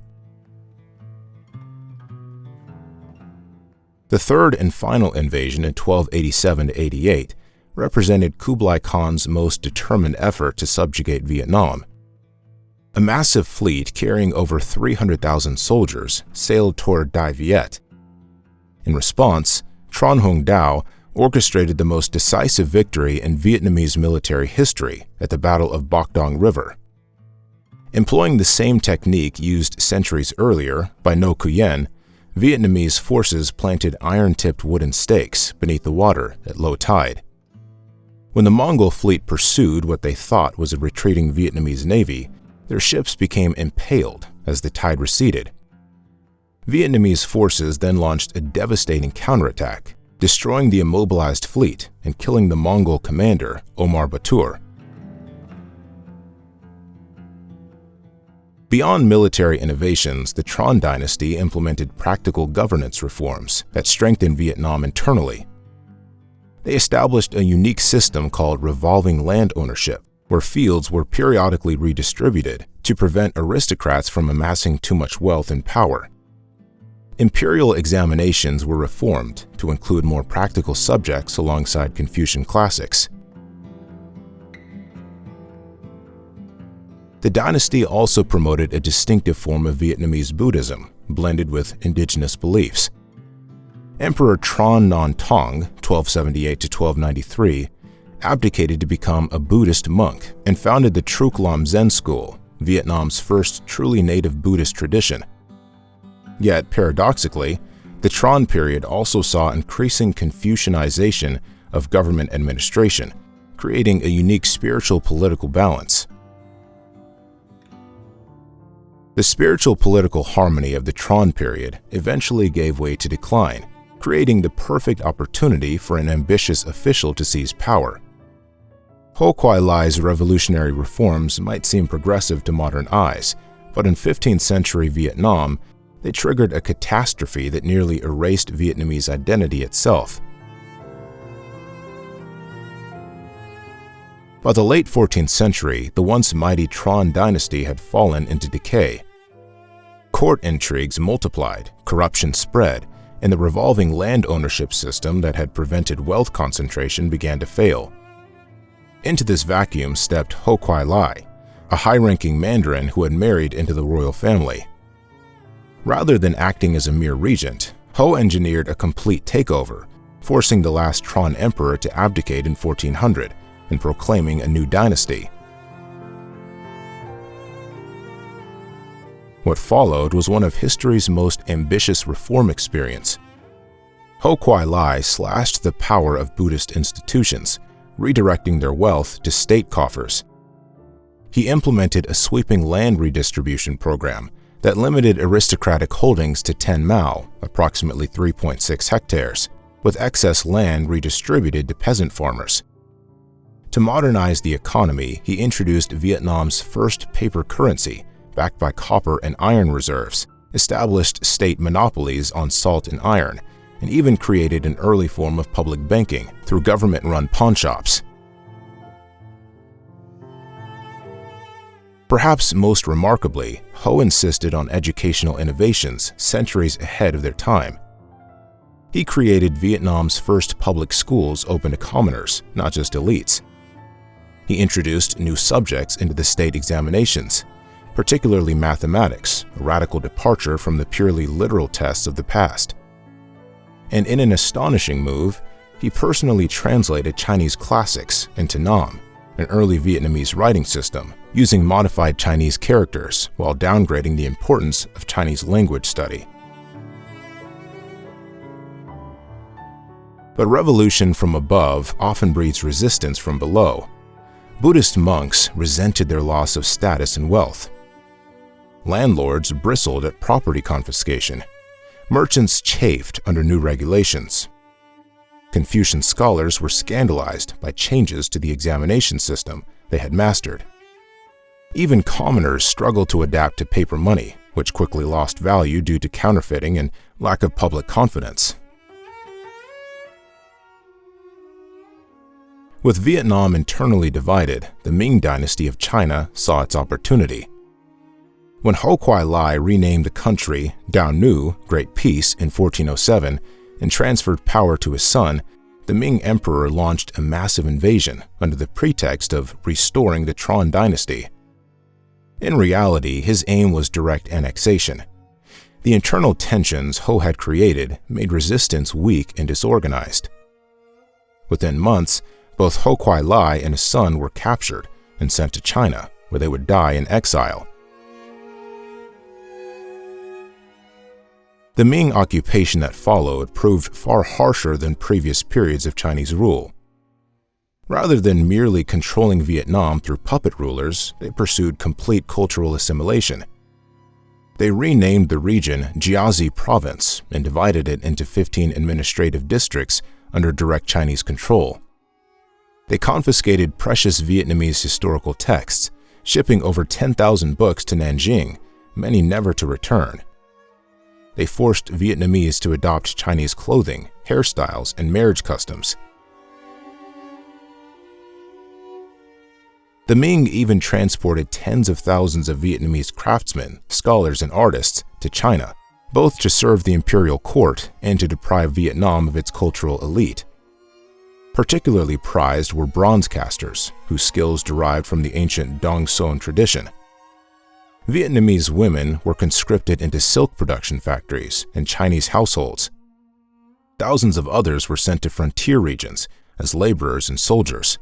The third and final invasion in 1287–88 represented Kublai Khan's most determined effort to subjugate Vietnam. A massive fleet carrying over 300,000 soldiers sailed toward Dai Viet. In response, Tran Hung Dao orchestrated the most decisive victory in Vietnamese military history at the Battle of Bac Dong River. Employing the same technique used centuries earlier by No Cuyen, Vietnamese forces planted iron-tipped wooden stakes beneath the water at low tide. When the Mongol fleet pursued what they thought was a retreating Vietnamese navy, their ships became impaled as the tide receded. Vietnamese forces then launched a devastating counterattack, destroying the immobilized fleet and killing the Mongol commander, Omar Batur. Beyond military innovations, the Trần dynasty implemented practical governance reforms that strengthened Vietnam internally. They established a unique system called revolving land ownership, where fields were periodically redistributed to prevent aristocrats from amassing too much wealth and power. Imperial examinations were reformed to include more practical subjects alongside Confucian classics. The dynasty also promoted a distinctive form of Vietnamese Buddhism, blended with indigenous beliefs. Emperor Trần Nhan Tong, 1278–1293, abdicated to become a Buddhist monk and founded the Truc Lam Zen school, Vietnam's first truly native Buddhist tradition. Yet, paradoxically, the Trần period also saw increasing Confucianization of government administration, creating a unique spiritual political balance. The spiritual political harmony of the Trần period eventually gave way to decline, creating the perfect opportunity for an ambitious official to seize power. Ho Quai Lai's revolutionary reforms might seem progressive to modern eyes, but in 15th century Vietnam, they triggered a catastrophe that nearly erased Vietnamese identity itself. By the late 14th century, the once mighty Trần dynasty had fallen into decay. Court intrigues multiplied, corruption spread, and the revolving land ownership system that had prevented wealth concentration began to fail. Into this vacuum stepped Ho Quai Lai, a high-ranking Mandarin who had married into the royal family. Rather than acting as a mere regent, Ho engineered a complete takeover, forcing the last Trần emperor to abdicate in 1400 and proclaiming a new dynasty. What followed was one of history's most ambitious reform experiences. Ho Quai Lai slashed the power of Buddhist institutions, redirecting their wealth to state coffers. He implemented a sweeping land redistribution program that limited aristocratic holdings to 10 mao, approximately 3.6 hectares, with excess land redistributed to peasant farmers. To modernize the economy, he introduced Vietnam's first paper currency, backed by copper and iron reserves, established state monopolies on salt and iron, and even created an early form of public banking through government-run pawnshops. Perhaps most remarkably, Ho insisted on educational innovations centuries ahead of their time. He created Vietnam's first public schools open to commoners, not just elites. He introduced new subjects into the state examinations, particularly mathematics, a radical departure from the purely literal tests of the past. And in an astonishing move, he personally translated Chinese classics into Nam, an early Vietnamese writing system, using modified Chinese characters while downgrading the importance of Chinese language study. But revolution from above often breeds resistance from below. Buddhist monks resented their loss of status and wealth. Landlords bristled at property confiscation. Merchants chafed under new regulations. Confucian scholars were scandalized by changes to the examination system they had mastered. Even commoners struggled to adapt to paper money, which quickly lost value due to counterfeiting and lack of public confidence. With Vietnam internally divided, the Ming dynasty of China saw its opportunity. When Ho Quai Lai renamed the country Dao Nu, Great Peace, in 1407 and transferred power to his son, the Ming emperor launched a massive invasion under the pretext of restoring the Trần dynasty. In reality, his aim was direct annexation. The internal tensions Ho had created made resistance weak and disorganized. Within months, both Ho Quai Lai and his son were captured and sent to China, where they would die in exile. The Ming occupation that followed proved far harsher than previous periods of Chinese rule. Rather than merely controlling Vietnam through puppet rulers, they pursued complete cultural assimilation. They renamed the region Jiazi Province and divided it into 15 administrative districts under direct Chinese control. They confiscated precious Vietnamese historical texts, shipping over 10,000 books to Nanjing, many never to return. They forced Vietnamese to adopt Chinese clothing, hairstyles, and marriage customs. The Ming even transported tens of thousands of Vietnamese craftsmen, scholars, and artists to China, both to serve the imperial court and to deprive Vietnam of its cultural elite. Particularly prized were bronze casters, whose skills derived from the ancient Dong Son tradition. Vietnamese women were conscripted into silk production factories and Chinese households. Thousands of others were sent to frontier regions as laborers and soldiers.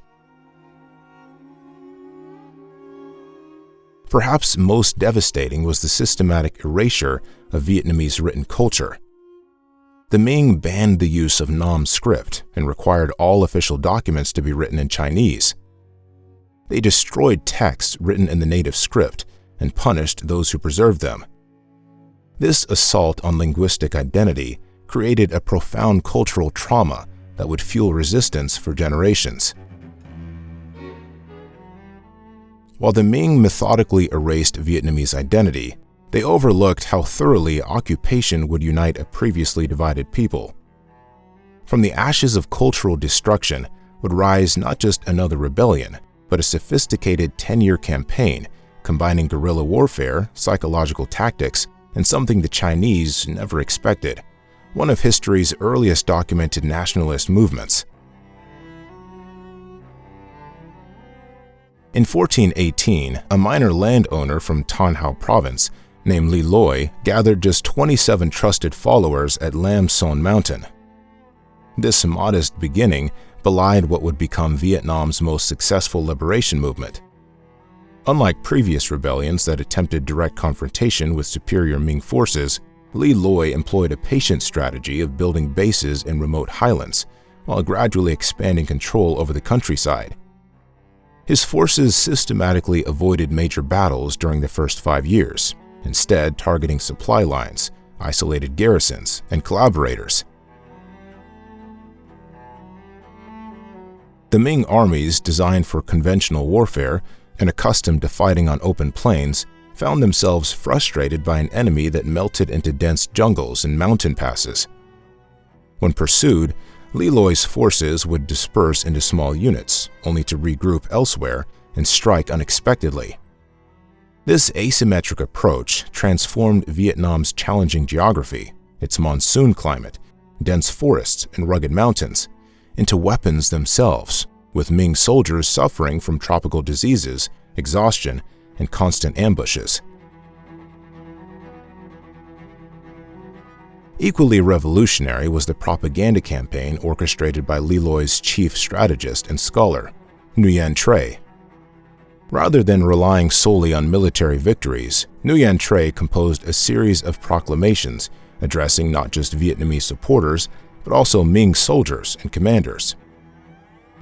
Perhaps most devastating was the systematic erasure of Vietnamese written culture. The Ming banned the use of Nam script and required all official documents to be written in Chinese. They destroyed texts written in the native script and punished those who preserved them. This assault on linguistic identity created a profound cultural trauma that would fuel resistance for generations. While the Ming methodically erased Vietnamese identity, they overlooked how thoroughly occupation would unite a previously divided people. From the ashes of cultural destruction would rise not just another rebellion, but a sophisticated 10-year campaign combining guerrilla warfare, psychological tactics, and something the Chinese never expected, one of history's earliest documented nationalist movements. In 1418, a minor landowner from Tan Hao province named Li Loi gathered just 27 trusted followers at Lam Son Mountain. This modest beginning belied what would become Vietnam's most successful liberation movement. Unlike previous rebellions that attempted direct confrontation with superior Ming forces, Li Loi employed a patient strategy of building bases in remote highlands, while gradually expanding control over the countryside. His forces systematically avoided major battles during the first 5 years, instead targeting supply lines, isolated garrisons, and collaborators. The Ming armies, designed for conventional warfare and accustomed to fighting on open plains, found themselves frustrated by an enemy that melted into dense jungles and mountain passes. When pursued, Li Loi's forces would disperse into small units, only to regroup elsewhere and strike unexpectedly. This asymmetric approach transformed Vietnam's challenging geography, its monsoon climate, dense forests, and rugged mountains, into weapons themselves, with Ming soldiers suffering from tropical diseases, exhaustion, and constant ambushes. Equally revolutionary was the propaganda campaign orchestrated by Li Loi's chief strategist and scholar, Nguyen Tre. Rather than relying solely on military victories, Nguyen Tre composed a series of proclamations addressing not just Vietnamese supporters, but also Ming soldiers and commanders.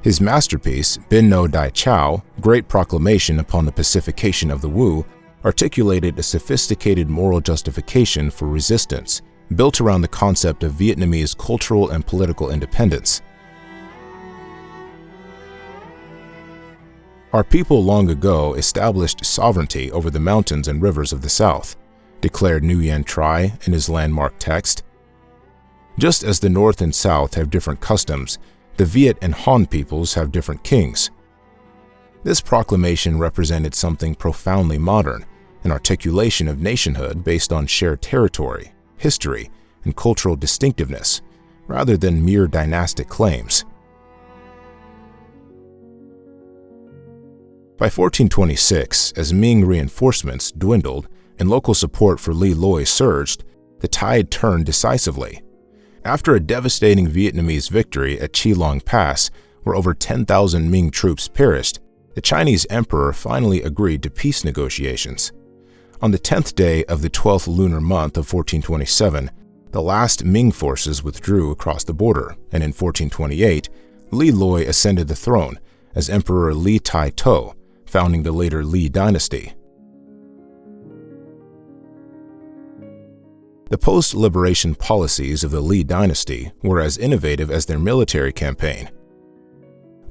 His masterpiece, Bin No Dai Chao, Great Proclamation upon the Pacification of the Wu, articulated a sophisticated moral justification for resistance, built around the concept of Vietnamese cultural and political independence. Our people long ago established sovereignty over the mountains and rivers of the South, declared Nguyen Tre in his landmark text. Just as the North and South have different customs, the Viet and Han peoples have different kings. This proclamation represented something profoundly modern, an articulation of nationhood based on shared territory, history, and cultural distinctiveness, rather than mere dynastic claims. By 1426, as Ming reinforcements dwindled and local support for Li Loi surged, the tide turned decisively. After a devastating Vietnamese victory at Chi Long Pass, where over 10,000 Ming troops perished, the Chinese emperor finally agreed to peace negotiations. On the 10th day of the 12th lunar month of 1427, the last Ming forces withdrew across the border, and in 1428, Li Loi ascended the throne as Emperor Li Tai-to, founding the later Li dynasty. The post-liberation policies of the Li dynasty were as innovative as their military campaign.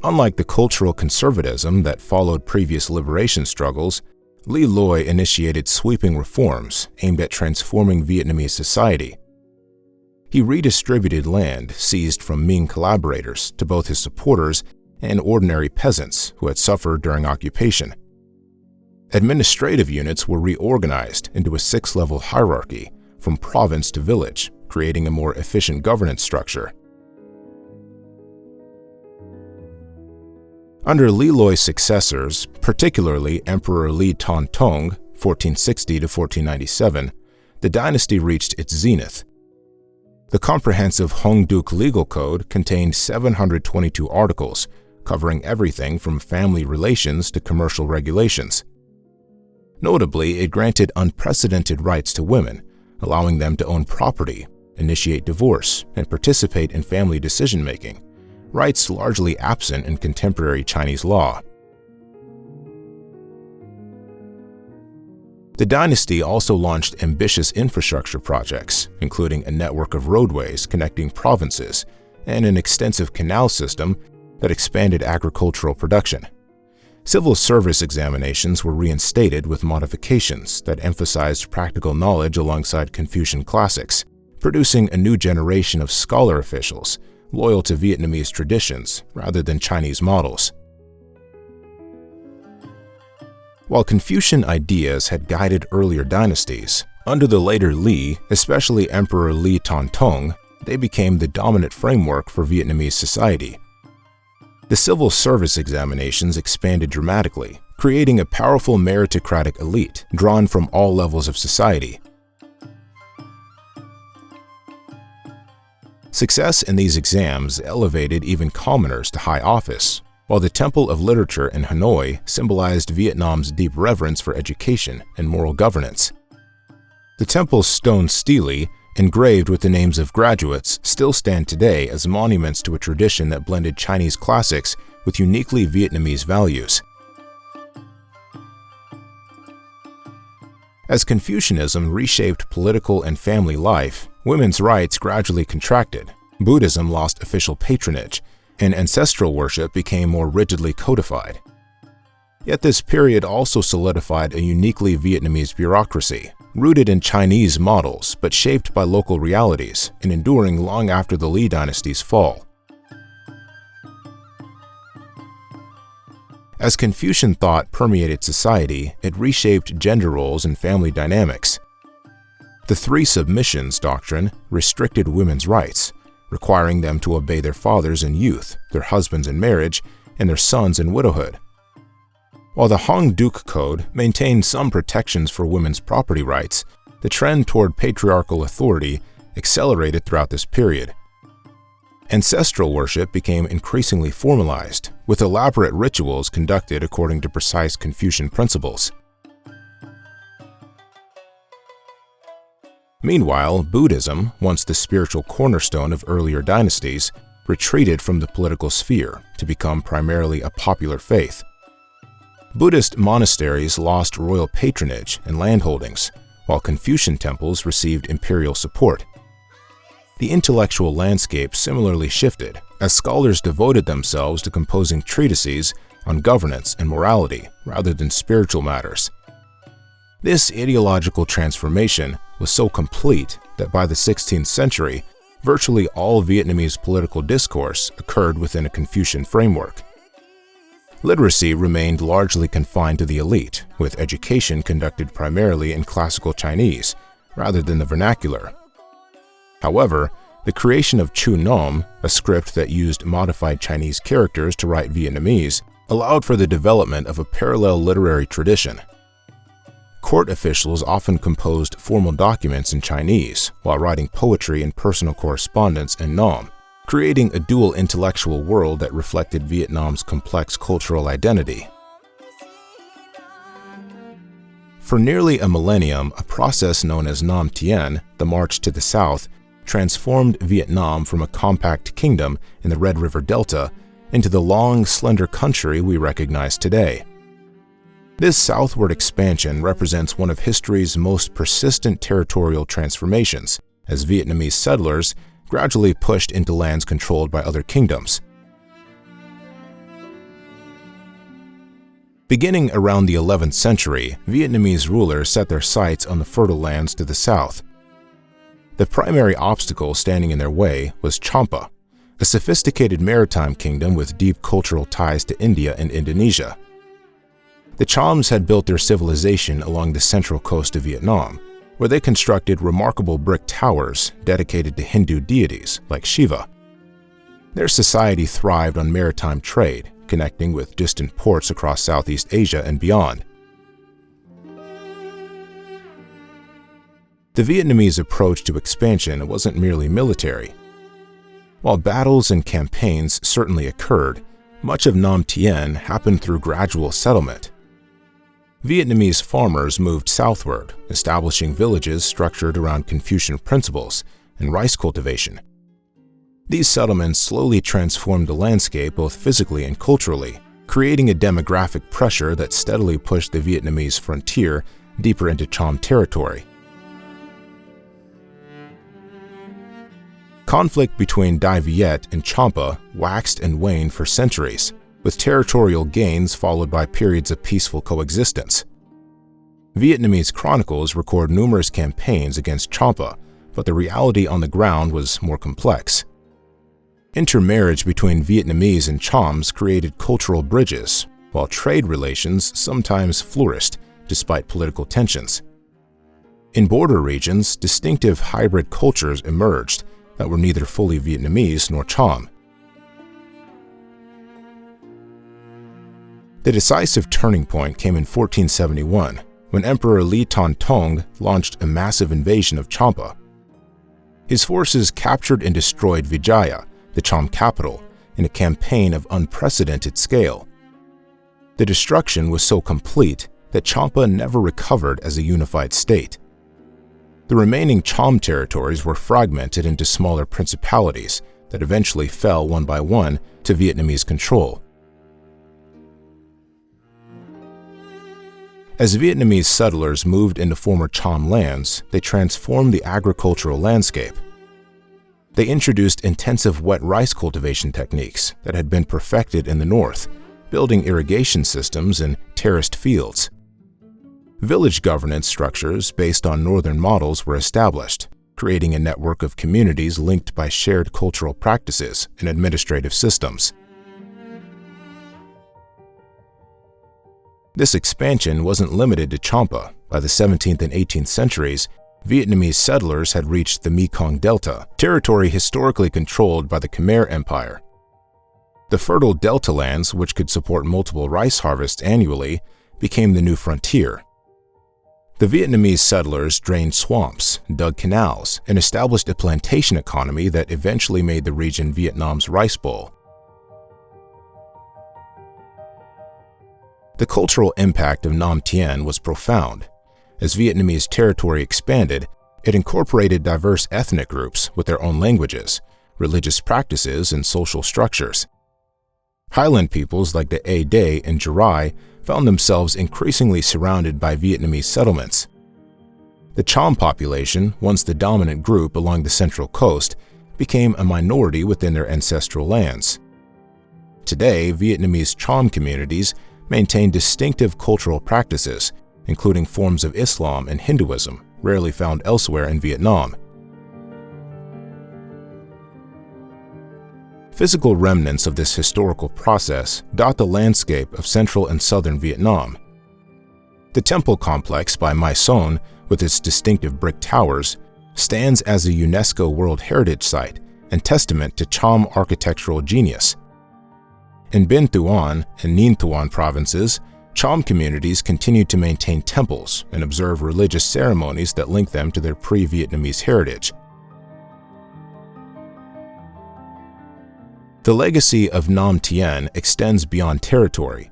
Unlike the cultural conservatism that followed previous liberation struggles, Li Loi initiated sweeping reforms aimed at transforming Vietnamese society. He redistributed land seized from Ming collaborators to both his supporters and ordinary peasants who had suffered during occupation. Administrative units were reorganized into a 6-level hierarchy from province to village, creating a more efficient governance structure. Under Li Loi's successors, particularly Emperor Li Tong-tong (1460 to 1497), the dynasty reached its zenith. The comprehensive Hong Duc legal code contained 722 articles, covering everything from family relations to commercial regulations. Notably, it granted unprecedented rights to women, allowing them to own property, initiate divorce, and participate in family decision-making, rights largely absent in contemporary Chinese law. The dynasty also launched ambitious infrastructure projects, including a network of roadways connecting provinces and an extensive canal system that expanded agricultural production. Civil service examinations were reinstated with modifications that emphasized practical knowledge alongside Confucian classics, producing a new generation of scholar officials loyal to Vietnamese traditions rather than Chinese models. While Confucian ideas had guided earlier dynasties, under the later Li, especially Emperor Li Tong-tong, they became the dominant framework for Vietnamese society. The civil service examinations expanded dramatically, creating a powerful meritocratic elite drawn from all levels of society. Success in these exams elevated even commoners to high office, while the Temple of Literature in Hanoi symbolized Vietnam's deep reverence for education and moral governance. The temple's stone stele, engraved with the names of graduates, still stand today as monuments to a tradition that blended Chinese classics with uniquely Vietnamese values. As Confucianism reshaped political and family life, women's rights gradually contracted, Buddhism lost official patronage, and ancestral worship became more rigidly codified. Yet this period also solidified a uniquely Vietnamese bureaucracy, rooted in Chinese models but shaped by local realities and enduring long after the Li dynasty's fall. As Confucian thought permeated society, it reshaped gender roles and family dynamics. The three submissions doctrine restricted women's rights, requiring them to obey their fathers in youth, their husbands in marriage, and their sons in widowhood. While the Hong Duc Code maintained some protections for women's property rights, the trend toward patriarchal authority accelerated throughout this period. Ancestral worship became increasingly formalized, with elaborate rituals conducted according to precise Confucian principles. Meanwhile, Buddhism, once the spiritual cornerstone of earlier dynasties, retreated from the political sphere to become primarily a popular faith. Buddhist monasteries lost royal patronage and landholdings, while Confucian temples received imperial support. The intellectual landscape similarly shifted, as scholars devoted themselves to composing treatises on governance and morality rather than spiritual matters. This ideological transformation was so complete that by the 16th century, virtually all Vietnamese political discourse occurred within a Confucian framework. Literacy remained largely confined to the elite, with education conducted primarily in classical Chinese, rather than the vernacular. However, the creation of Chu Nom, a script that used modified Chinese characters to write Vietnamese, allowed for the development of a parallel literary tradition. Court officials often composed formal documents in Chinese while writing poetry and personal correspondence in Nom, creating a dual intellectual world that reflected Vietnam's complex cultural identity. For nearly a millennium, a process known as Nam Tien, the March to the South, transformed Vietnam from a compact kingdom in the Red River Delta into the long, slender country we recognize today. This southward expansion represents one of history's most persistent territorial transformations, as Vietnamese settlers gradually pushed into lands controlled by other kingdoms. Beginning around the 11th century, Vietnamese rulers set their sights on the fertile lands to the south. The primary obstacle standing in their way was Champa, a sophisticated maritime kingdom with deep cultural ties to India and Indonesia. The Chams had built their civilization along the central coast of Vietnam, where they constructed remarkable brick towers dedicated to Hindu deities like Shiva. Their society thrived on maritime trade, connecting with distant ports across Southeast Asia and beyond. The Vietnamese approach to expansion wasn't merely military. While battles and campaigns certainly occurred, much of Nam Tien happened through gradual settlement. Vietnamese farmers moved southward, establishing villages structured around Confucian principles and rice cultivation. These settlements slowly transformed the landscape both physically and culturally, creating a demographic pressure that steadily pushed the Vietnamese frontier deeper into Cham territory. Conflict between Dai Viet and Champa waxed and waned for centuries, with territorial gains followed by periods of peaceful coexistence. Vietnamese chronicles record numerous campaigns against Champa, but the reality on the ground was more complex. Intermarriage between Vietnamese and Chams created cultural bridges, while trade relations sometimes flourished despite political tensions. In border regions, distinctive hybrid cultures emerged that were neither fully Vietnamese nor Cham. The decisive turning point came in 1471, when Emperor Li Tong launched a massive invasion of Champa. His forces captured and destroyed Vijaya, the Cham capital, in a campaign of unprecedented scale. The destruction was so complete that Champa never recovered as a unified state. The remaining Cham territories were fragmented into smaller principalities that eventually fell one by one to Vietnamese control. As Vietnamese settlers moved into former Cham lands, they transformed the agricultural landscape. They introduced intensive wet rice cultivation techniques that had been perfected in the north, building irrigation systems and terraced fields. Village governance structures based on northern models were established, creating a network of communities linked by shared cultural practices and administrative systems. This expansion wasn't limited to Champa. By the 17th and 18th centuries, Vietnamese settlers had reached the Mekong Delta, territory historically controlled by the Khmer Empire. The fertile delta lands, which could support multiple rice harvests annually, became the new frontier. The Vietnamese settlers drained swamps, dug canals, and established a plantation economy that eventually made the region Vietnam's rice bowl. The cultural impact of Nam Tien was profound. As Vietnamese territory expanded, it incorporated diverse ethnic groups with their own languages, religious practices, and social structures. Highland peoples like the A Day and Jarai found themselves increasingly surrounded by Vietnamese settlements. The Cham population, once the dominant group along the central coast, became a minority within their ancestral lands. Today, Vietnamese Cham communities maintain distinctive cultural practices, including forms of Islam and Hinduism rarely found elsewhere in Vietnam. Physical remnants of this historical process dot the landscape of central and southern Vietnam. The temple complex by My Son, with its distinctive brick towers, stands as a UNESCO World Heritage Site and testament to Cham architectural genius. In Binh Thuan and Ninh Thuan provinces, Cham communities continue to maintain temples and observe religious ceremonies that link them to their pre-Vietnamese heritage. The legacy of Nam Tien extends beyond territory.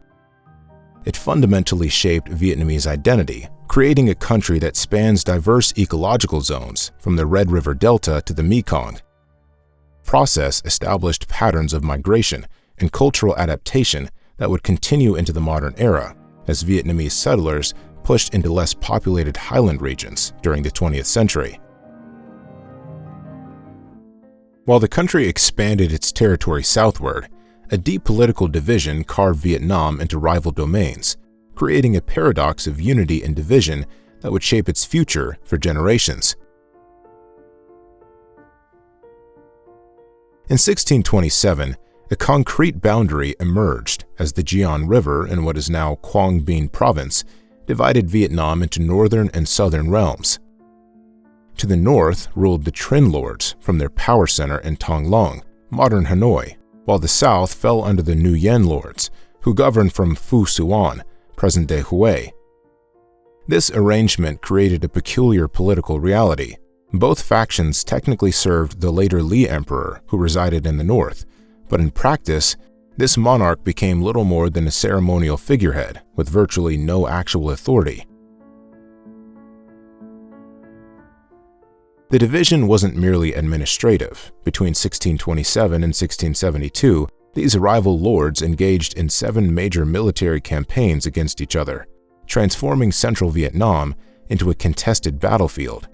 It fundamentally shaped Vietnamese identity, creating a country that spans diverse ecological zones from the Red River Delta to the Mekong. Process established patterns of migration and cultural adaptation that would continue into the modern era as Vietnamese settlers pushed into less populated highland regions during the 20th century. While the country expanded its territory southward, a deep political division carved Vietnam into rival domains, creating a paradox of unity and division that would shape its future for generations. In 1627, a concrete boundary emerged as the Giang River in what is now Quang Binh Province divided Vietnam into northern and southern realms. To the north ruled the Trinh lords from their power center in Thang Long, modern Hanoi, while the south fell under the Nguyen lords, who governed from Phu Xuan, present-day Hue. This arrangement created a peculiar political reality. Both factions technically served the later Li emperor, who resided in the north, but in practice, this monarch became little more than a ceremonial figurehead with virtually no actual authority. The division wasn't merely administrative. Between 1627 and 1672, these rival lords engaged in 7 major military campaigns against each other, transforming central Vietnam into a contested battlefield.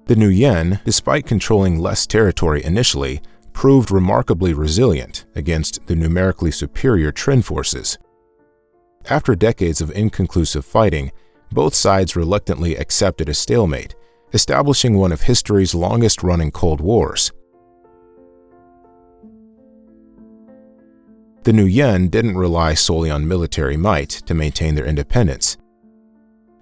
The Nguyen, despite controlling less territory initially, proved remarkably resilient against the numerically superior Trinh forces. After decades of inconclusive fighting, both sides reluctantly accepted a stalemate, establishing one of history's longest-running Cold Wars. The Nguyen didn't rely solely on military might to maintain their independence.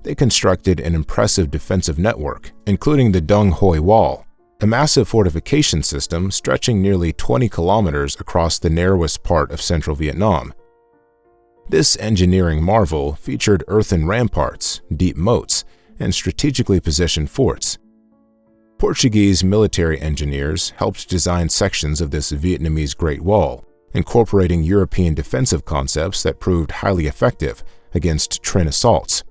They constructed an impressive defensive network, including the Dong Hoi Wall, a massive fortification system stretching nearly 20 kilometers across the narrowest part of central Vietnam. This engineering marvel featured earthen ramparts, deep moats, and strategically positioned forts. Portuguese military engineers helped design sections of this Vietnamese Great Wall, incorporating European defensive concepts that proved highly effective against Trinh assaults.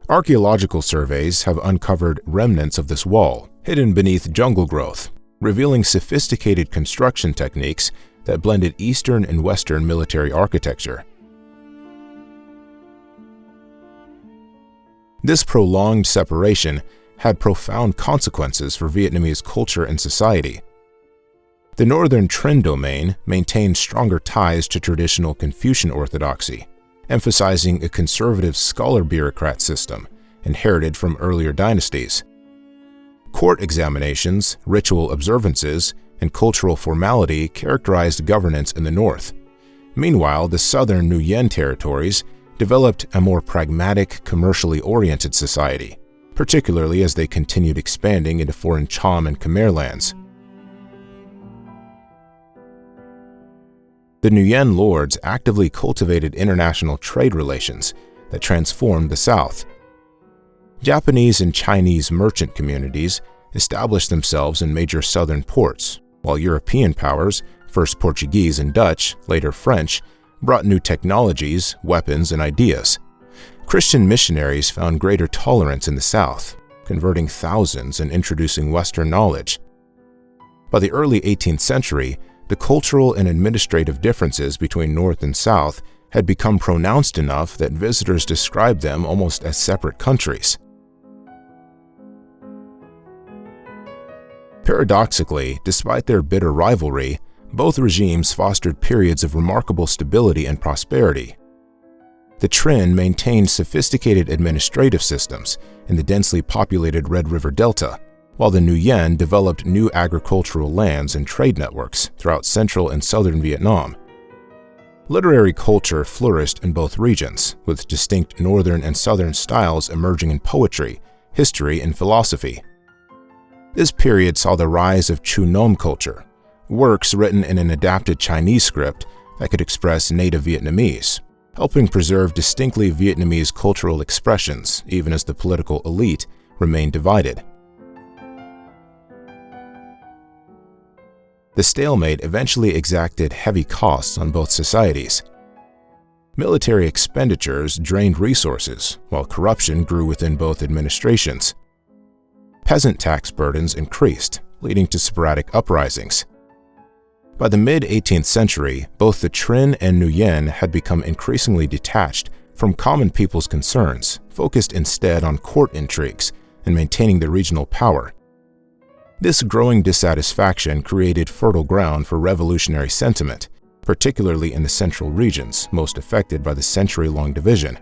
Archaeological surveys have uncovered remnants of this wall, hidden beneath jungle growth, revealing sophisticated construction techniques that blended Eastern and Western military architecture. This prolonged separation had profound consequences for Vietnamese culture and society. The northern Trinh domain maintained stronger ties to traditional Confucian orthodoxy, emphasizing a conservative scholar-bureaucrat system inherited from earlier dynasties. Court examinations, ritual observances, and cultural formality characterized governance in the north. Meanwhile, the southern Nguyen territories developed a more pragmatic, commercially oriented society, particularly as they continued expanding into foreign Cham and Khmer lands. The Nguyen lords actively cultivated international trade relations that transformed the South. Japanese and Chinese merchant communities established themselves in major southern ports, while European powers, first Portuguese and Dutch, later French, brought new technologies, weapons, and ideas. Christian missionaries found greater tolerance in the South, converting thousands and introducing Western knowledge. By the early 18th century, the cultural and administrative differences between North and South had become pronounced enough that visitors described them almost as separate countries. Paradoxically, despite their bitter rivalry, both regimes fostered periods of remarkable stability and prosperity. The Trinh maintained sophisticated administrative systems in the densely populated Red River Delta, while the Nguyen developed new agricultural lands and trade networks throughout central and southern Vietnam. Literary culture flourished in both regions, with distinct northern and southern styles emerging in poetry, history, and philosophy. This period saw the rise of Chu Nom culture, works written in an adapted Chinese script that could express native Vietnamese, helping preserve distinctly Vietnamese cultural expressions even as the political elite remained divided. The stalemate eventually exacted heavy costs on both societies. Military expenditures drained resources, while corruption grew within both administrations. Peasant tax burdens increased, leading to sporadic uprisings. By the mid-18th century, both the Trinh and Nguyen had become increasingly detached from common people's concerns, focused instead on court intrigues and maintaining their regional power. This growing dissatisfaction created fertile ground for revolutionary sentiment, particularly in the central regions most affected by the century-long division.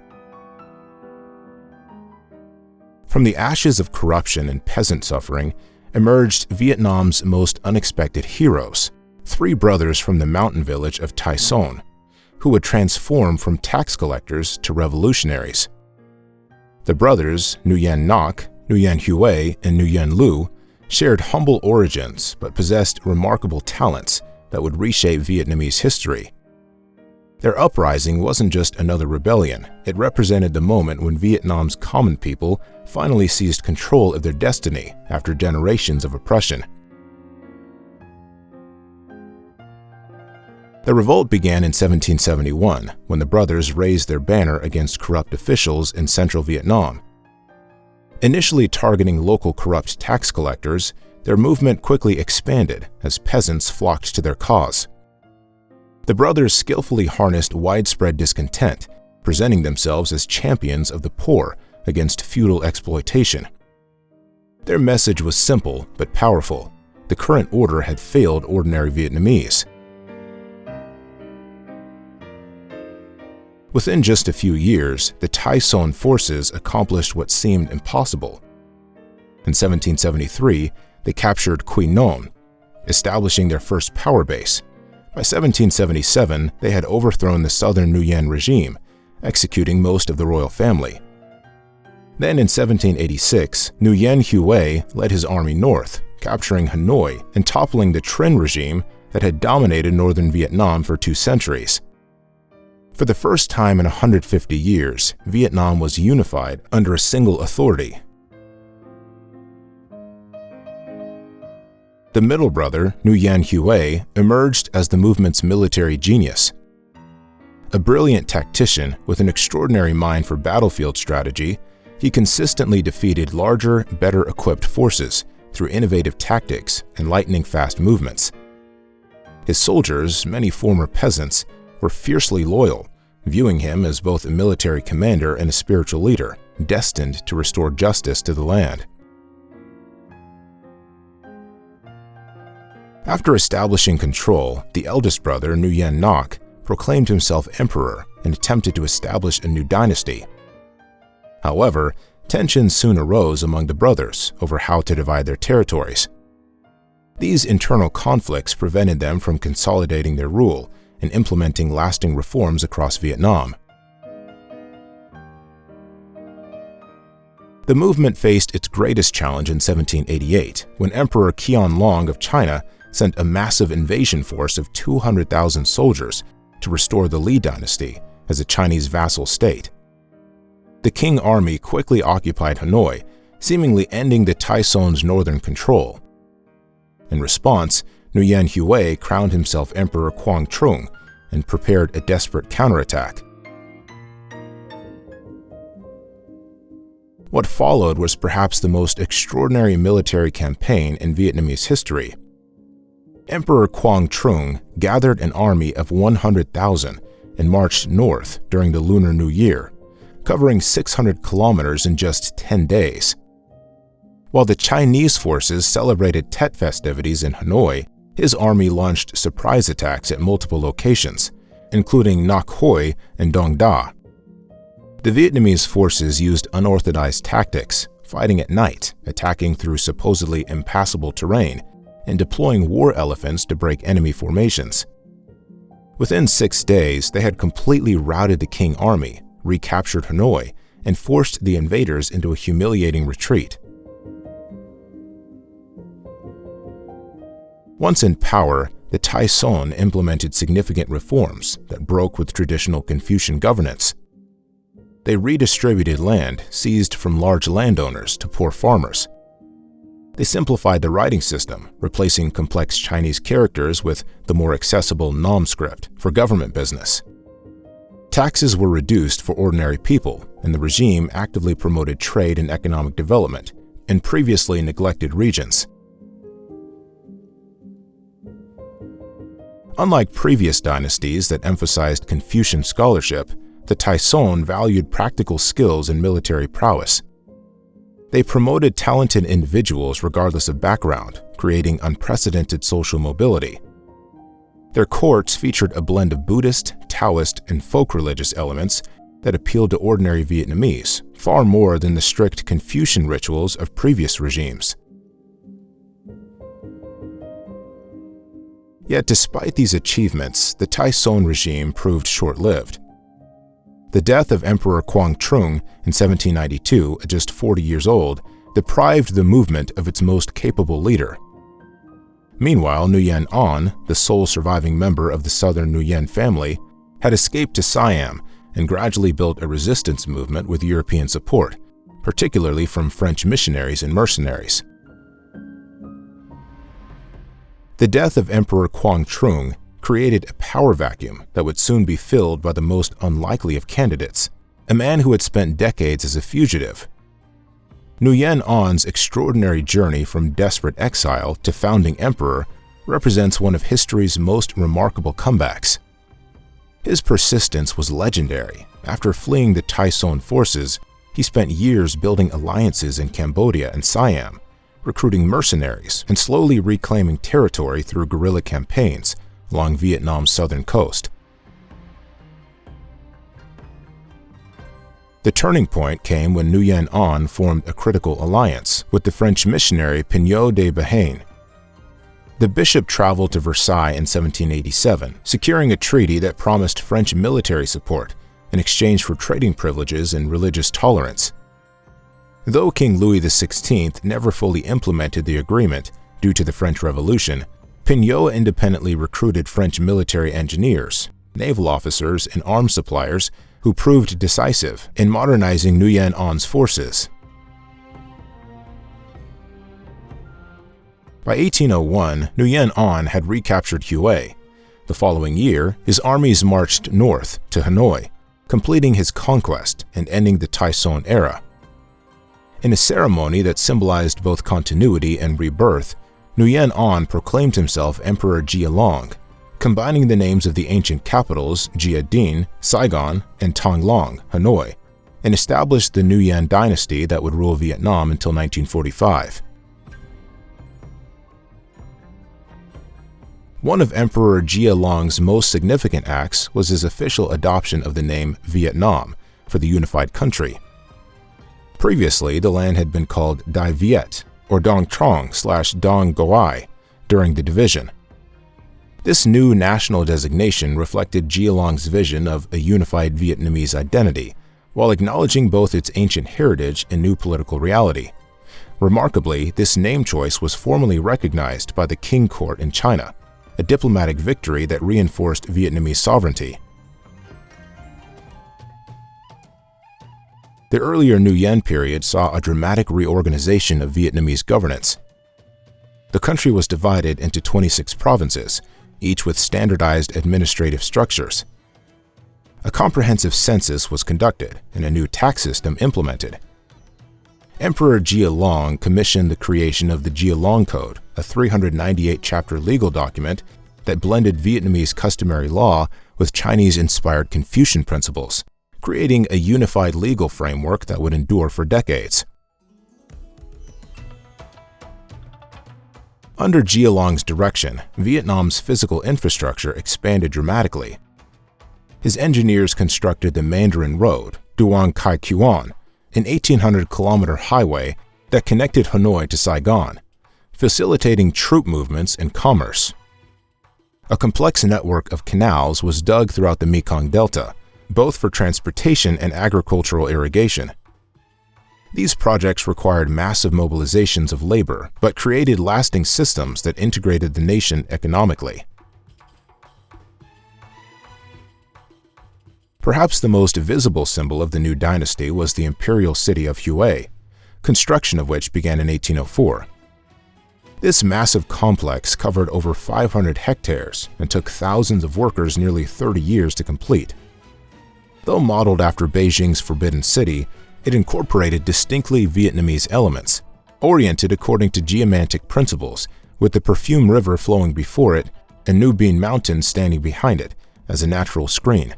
From the ashes of corruption and peasant suffering emerged Vietnam's most unexpected heroes, 3 brothers from the mountain village of Tai Son, who would transform from tax collectors to revolutionaries. The brothers, Nguyen Ngoc, Nguyen Hue, and Nguyen Lu, shared humble origins but possessed remarkable talents that would reshape Vietnamese history. Their uprising wasn't just another rebellion, it represented the moment when Vietnam's common people finally seized control of their destiny after generations of oppression. The revolt began in 1771, when the brothers raised their banner against corrupt officials in central Vietnam. Initially targeting local corrupt tax collectors, their movement quickly expanded as peasants flocked to their cause. The brothers skillfully harnessed widespread discontent, presenting themselves as champions of the poor against feudal exploitation. Their message was simple but powerful. The current order had failed ordinary Vietnamese. Within just a few years, the Tai Son forces accomplished what seemed impossible. In 1773, they captured Quy Nhon, establishing their first power base. By 1777, they had overthrown the southern Nguyen regime, executing most of the royal family. Then in 1786, Nguyen Hue led his army north, capturing Hanoi and toppling the Trinh regime that had dominated northern Vietnam for 2 centuries. For the first time in 150 years, Vietnam was unified under a single authority. The middle brother, Nguyen Hue, emerged as the movement's military genius. A brilliant tactician with an extraordinary mind for battlefield strategy, he consistently defeated larger, better-equipped forces through innovative tactics and lightning-fast movements. His soldiers, many former peasants, were fiercely loyal, viewing him as both a military commander and a spiritual leader, destined to restore justice to the land. After establishing control, the eldest brother, Nguyen Ngoc, proclaimed himself emperor and attempted to establish a new dynasty. However, tensions soon arose among the brothers over how to divide their territories. These internal conflicts prevented them from consolidating their rule and implementing lasting reforms across Vietnam. The movement faced its greatest challenge in 1788, when Emperor Qianlong of China sent a massive invasion force of 200,000 soldiers to restore the Li dynasty as a Chinese vassal state. The Qing army quickly occupied Hanoi, seemingly ending the Tai Son's northern control. In response, Nguyen Hue crowned himself Emperor Quang Trung and prepared a desperate counterattack. What followed was perhaps the most extraordinary military campaign in Vietnamese history. Emperor Quang Trung gathered an army of 100,000 and marched north during the Lunar New Year, covering 600 kilometers in just 10 days. While the Chinese forces celebrated Tet festivities in Hanoi, his army launched surprise attacks at multiple locations, including Ngoc Hoi and Dong Da. The Vietnamese forces used unorthodox tactics, fighting at night, attacking through supposedly impassable terrain, and deploying war elephants to break enemy formations. Within 6 days, they had completely routed the Qing army, recaptured Hanoi, and forced the invaders into a humiliating retreat. Once in power, the Tai Son implemented significant reforms that broke with traditional Confucian governance. They redistributed land seized from large landowners to poor farmers. They simplified the writing system, replacing complex Chinese characters with the more accessible Nam script for government business. Taxes were reduced for ordinary people, and the regime actively promoted trade and economic development in previously neglected regions. Unlike previous dynasties that emphasized Confucian scholarship, the Taisong valued practical skills and military prowess. They promoted talented individuals regardless of background, creating unprecedented social mobility. Their courts featured a blend of Buddhist, Taoist, and folk religious elements that appealed to ordinary Vietnamese, far more than the strict Confucian rituals of previous regimes. Yet despite these achievements, the Taisong regime proved short-lived. The death of Emperor Quang Trung in 1792, at just 40 years old, deprived the movement of its most capable leader. Meanwhile, Nguyen An, the sole surviving member of the southern Nguyen family, had escaped to Siam and gradually built a resistance movement with European support, particularly from French missionaries and mercenaries. The death of Emperor Quang Trung created a power vacuum that would soon be filled by the most unlikely of candidates, a man who had spent decades as a fugitive. Nguyen An's extraordinary journey from desperate exile to founding emperor represents one of history's most remarkable comebacks. His persistence was legendary. After fleeing the Taisong forces, he spent years building alliances in Cambodia and Siam, recruiting mercenaries and slowly reclaiming territory through guerrilla campaigns along Vietnam's southern coast. The turning point came when Nguyen An formed a critical alliance with the French missionary Pignot de Béhaine. The bishop traveled to Versailles in 1787, securing a treaty that promised French military support in exchange for trading privileges and religious tolerance. Though King Louis XVI never fully implemented the agreement due to the French Revolution, Pignot independently recruited French military engineers, naval officers, and arms suppliers who proved decisive in modernizing Nguyen An's forces. By 1801, Nguyen An had recaptured Hue. The following year, his armies marched north to Hanoi, completing his conquest and ending the Taisong era. In a ceremony that symbolized both continuity and rebirth, Nguyen An proclaimed himself Emperor Gia Long, combining the names of the ancient capitals Gia Dinh, Saigon, and Thăng Long, Hanoi, and established the Nguyen dynasty that would rule Vietnam until 1945. One of Emperor Gia Long's most significant acts was his official adoption of the name Vietnam for the unified country. Previously, the land had been called Dai Viet, or Dong Trong/Dong Goai, during the division. This new national designation reflected Gia Long's vision of a unified Vietnamese identity, while acknowledging both its ancient heritage and new political reality. Remarkably, this name choice was formally recognized by the King Court in China, a diplomatic victory that reinforced Vietnamese sovereignty. The earlier Nguyen period saw a dramatic reorganization of Vietnamese governance. The country was divided into 26 provinces, each with standardized administrative structures. A comprehensive census was conducted and a new tax system implemented. Emperor Gia Long commissioned the creation of the Gia Long Code, a 398-chapter legal document that blended Vietnamese customary law with Chinese-inspired Confucian principles, creating a unified legal framework that would endure for decades. Under Gia Long's direction, Vietnam's physical infrastructure expanded dramatically. His engineers constructed the Mandarin Road, Duong Khai Quan, an 1,800-kilometer highway that connected Hanoi to Saigon, facilitating troop movements and commerce. A complex network of canals was dug throughout the Mekong Delta, both for transportation and agricultural irrigation. These projects required massive mobilizations of labor, but created lasting systems that integrated the nation economically. Perhaps the most visible symbol of the new dynasty was the imperial city of Hue, construction of which began in 1804. This massive complex covered over 500 hectares and took thousands of workers nearly 30 years to complete. Though modeled after Beijing's Forbidden City, it incorporated distinctly Vietnamese elements, oriented according to geomantic principles, with the Perfume River flowing before it and New Bien Mountain standing behind it as a natural screen.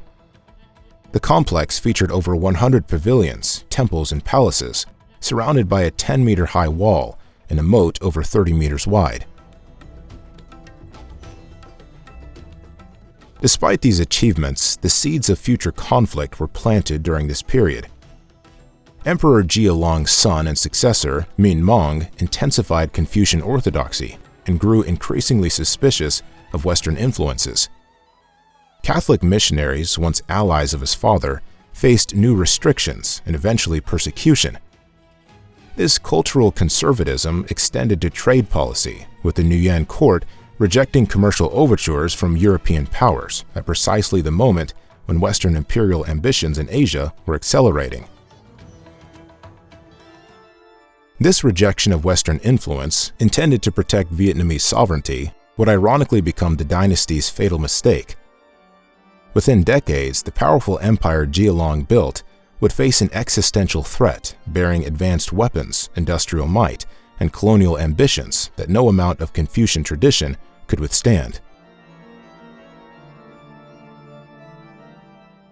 The complex featured over 100 pavilions, temples, and palaces, surrounded by a 10-meter-high wall and a moat over 30 meters wide. Despite these achievements, the seeds of future conflict were planted during this period. Emperor Jialong's son and successor, Min Mong, intensified Confucian orthodoxy and grew increasingly suspicious of Western influences. Catholic missionaries, once allies of his father, faced new restrictions and eventually persecution. This cultural conservatism extended to trade policy, with the Nguyen court rejecting commercial overtures from European powers at precisely the moment when Western imperial ambitions in Asia were accelerating. This rejection of Western influence, intended to protect Vietnamese sovereignty, would ironically become the dynasty's fatal mistake. Within decades, the powerful empire Jialong built would face an existential threat bearing advanced weapons, industrial might, and colonial ambitions that no amount of Confucian tradition could withstand.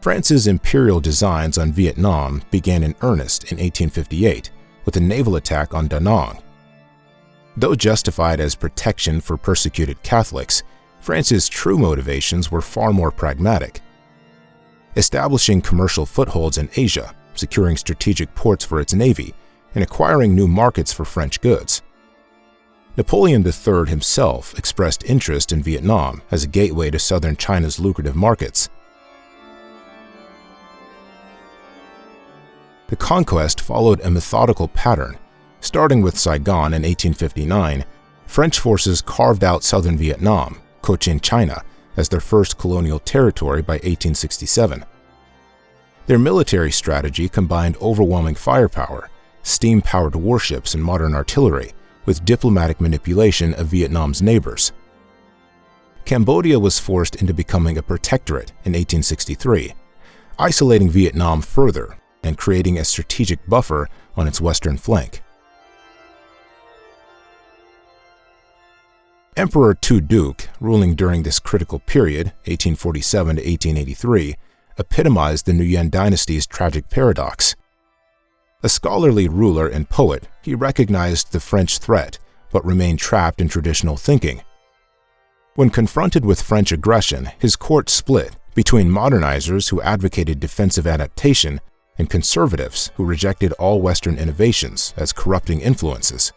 France's imperial designs on Vietnam began in earnest in 1858 with a naval attack on Da Nang. Though justified as protection for persecuted Catholics, France's true motivations were far more pragmatic. Establishing commercial footholds in Asia, securing strategic ports for its navy, and acquiring new markets for French goods. Napoleon III himself expressed interest in Vietnam as a gateway to southern China's lucrative markets. The conquest followed a methodical pattern. Starting with Saigon in 1859, French forces carved out southern Vietnam, Cochin China, as their first colonial territory by 1867. Their military strategy combined overwhelming firepower, steam-powered warships and modern artillery, with diplomatic manipulation of Vietnam's neighbors. Cambodia was forced into becoming a protectorate in 1863, isolating Vietnam further and creating a strategic buffer on its western flank. Emperor Tu Duc, ruling during this critical period, 1847 to 1883, epitomized the Nguyen dynasty's tragic paradox. A scholarly ruler and poet, he recognized the French threat, but remained trapped in traditional thinking. When confronted with French aggression, his court split between modernizers who advocated defensive adaptation and conservatives who rejected all Western innovations as corrupting influences.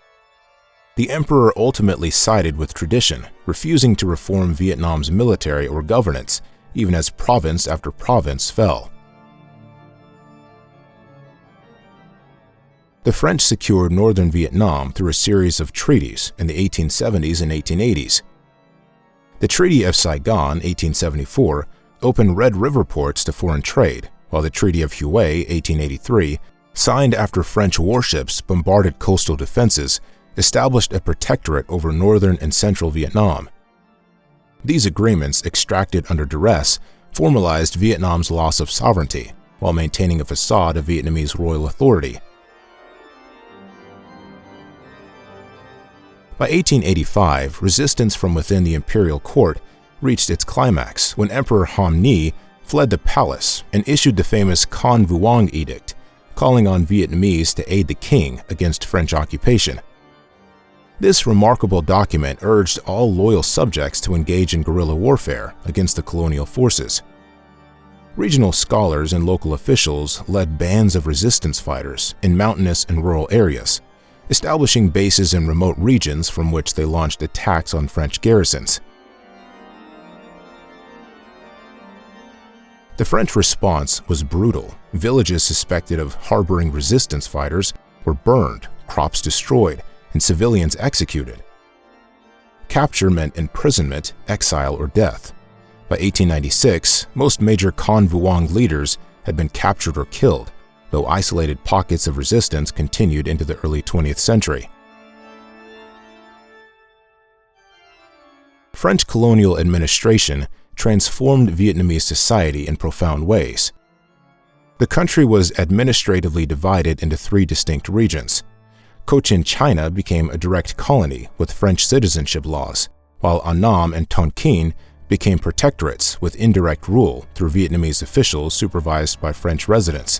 The emperor ultimately sided with tradition, refusing to reform Vietnam's military or governance, even as province after province fell. The French secured northern Vietnam through a series of treaties in the 1870s and 1880s. The Treaty of Saigon, 1874, opened Red River ports to foreign trade, while the Treaty of Hue, 1883, signed after French warships bombarded coastal defenses, established a protectorate over northern and central Vietnam. These agreements, extracted under duress, formalized Vietnam's loss of sovereignty, while maintaining a facade of Vietnamese royal authority. By 1885, resistance from within the imperial court reached its climax when Emperor Ham Nhi fled the palace and issued the famous Con Vuong Edict, calling on Vietnamese to aid the king against French occupation. This remarkable document urged all loyal subjects to engage in guerrilla warfare against the colonial forces. Regional scholars and local officials led bands of resistance fighters in mountainous and rural areas, establishing bases in remote regions from which they launched attacks on French garrisons. The French response was brutal. Villages suspected of harboring resistance fighters were burned, crops destroyed, and civilians executed. Capture meant imprisonment, exile, or death. By 1896, most major Con Vuong leaders had been captured or killed, though isolated pockets of resistance continued into the early 20th century. French colonial administration transformed Vietnamese society in profound ways. The country was administratively divided into 3 distinct regions. Cochin China became a direct colony with French citizenship laws, while Annam and Tonkin became protectorates with indirect rule through Vietnamese officials supervised by French residents.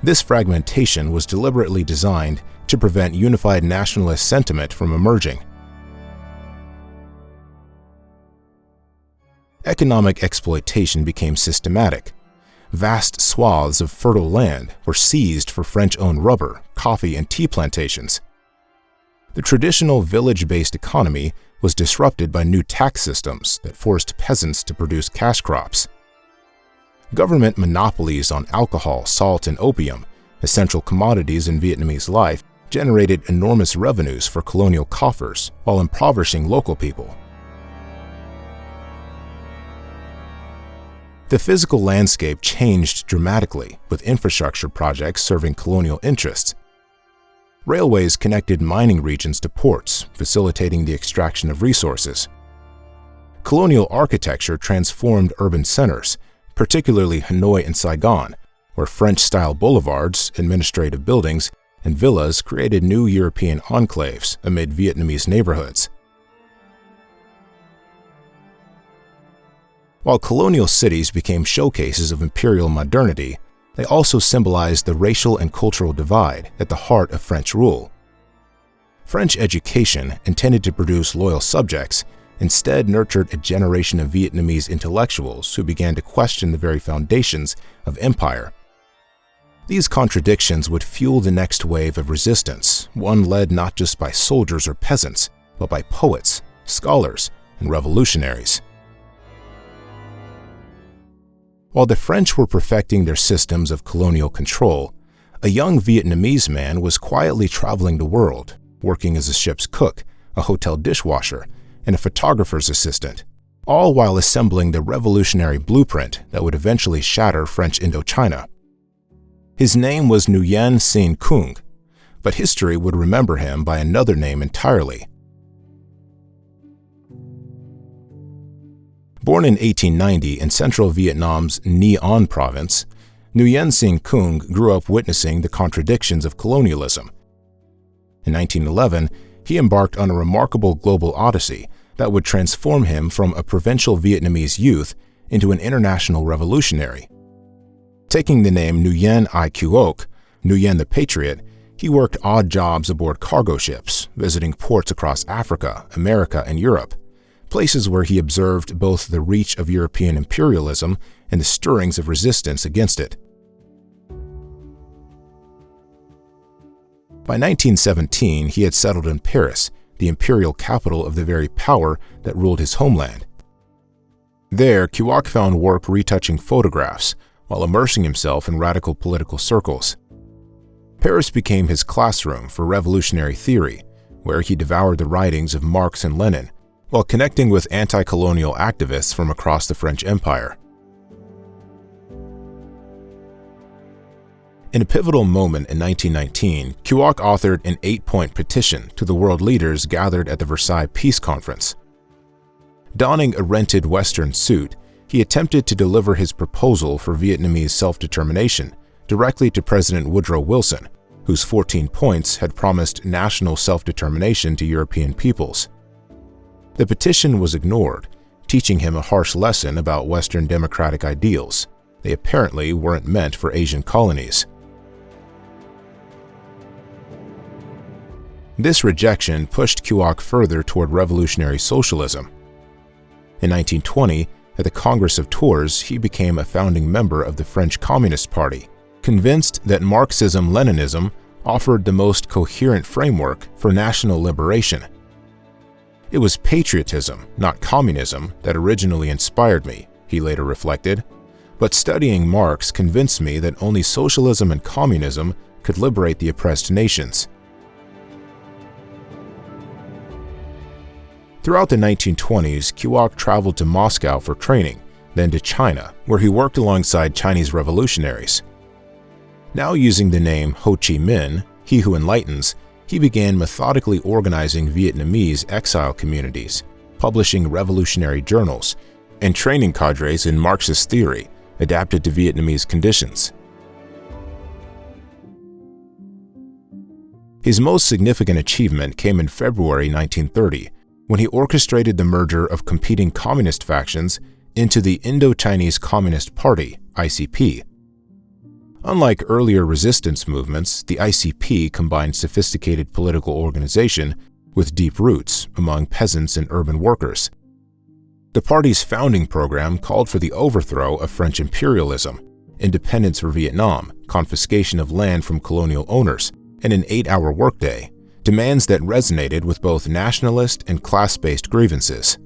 This fragmentation was deliberately designed to prevent unified nationalist sentiment from emerging. Economic exploitation became systematic. Vast swaths of fertile land were seized for French-owned rubber, coffee, and tea plantations. The traditional village-based economy was disrupted by new tax systems that forced peasants to produce cash crops. Government monopolies on alcohol, salt, and opium, essential commodities in Vietnamese life, generated enormous revenues for colonial coffers while impoverishing local people. The physical landscape changed dramatically, with infrastructure projects serving colonial interests. Railways connected mining regions to ports, facilitating the extraction of resources. Colonial architecture transformed urban centers, particularly Hanoi and Saigon, where French-style boulevards, administrative buildings, and villas created new European enclaves amid Vietnamese neighborhoods. While colonial cities became showcases of imperial modernity, they also symbolized the racial and cultural divide at the heart of French rule. French education, intended to produce loyal subjects, instead nurtured a generation of Vietnamese intellectuals who began to question the very foundations of empire. These contradictions would fuel the next wave of resistance, one led not just by soldiers or peasants, but by poets, scholars, and revolutionaries. While the French were perfecting their systems of colonial control, a young Vietnamese man was quietly traveling the world, working as a ship's cook, a hotel dishwasher, and a photographer's assistant, all while assembling the revolutionary blueprint that would eventually shatter French Indochina. His name was Nguyen Sinh Cung, but history would remember him by another name entirely. Born in 1890 in central Vietnam's Ny An province, Nguyen Sinh Cung grew up witnessing the contradictions of colonialism. In 1911, he embarked on a remarkable global odyssey that would transform him from a provincial Vietnamese youth into an international revolutionary. Taking the name Nguyen Ai Cuoc, Nguyen the Patriot, he worked odd jobs aboard cargo ships, visiting ports across Africa, America, and Europe, places where he observed both the reach of European imperialism and the stirrings of resistance against it. By 1917, he had settled in Paris, the imperial capital of the very power that ruled his homeland. There, Cuoc found work retouching photographs while immersing himself in radical political circles. Paris became his classroom for revolutionary theory, where he devoured the writings of Marx and Lenin, while connecting with anti-colonial activists from across the French Empire. In a pivotal moment in 1919, Cuoc authored an 8-point petition to the world leaders gathered at the Versailles Peace Conference. Donning a rented Western suit, he attempted to deliver his proposal for Vietnamese self-determination directly to President Woodrow Wilson, whose 14 points had promised national self-determination to European peoples. The petition was ignored, teaching him a harsh lesson about Western democratic ideals. They apparently weren't meant for Asian colonies. This rejection pushed Cuoc further toward revolutionary socialism. In 1920, at the Congress of Tours, he became a founding member of the French Communist Party, convinced that Marxism-Leninism offered the most coherent framework for national liberation. It was patriotism, not communism, that originally inspired me, he later reflected, but studying Marx convinced me that only socialism and communism could liberate the oppressed nations. Throughout the 1920s, Cuoc traveled to Moscow for training, then to China, where he worked alongside Chinese revolutionaries. Now using the name Ho Chi Minh, he who enlightens, he began methodically organizing Vietnamese exile communities, publishing revolutionary journals, and training cadres in Marxist theory adapted to Vietnamese conditions, His most significant achievement came in February 1930, when he orchestrated the merger of competing communist factions into the Indo-Chinese Communist Party, ICP. Unlike earlier resistance movements, the ICP combined sophisticated political organization with deep roots among peasants and urban workers. The party's founding program called for the overthrow of French imperialism, independence for Vietnam, confiscation of land from colonial owners, and an 8-hour workday, demands that resonated with both nationalist and class-based grievances.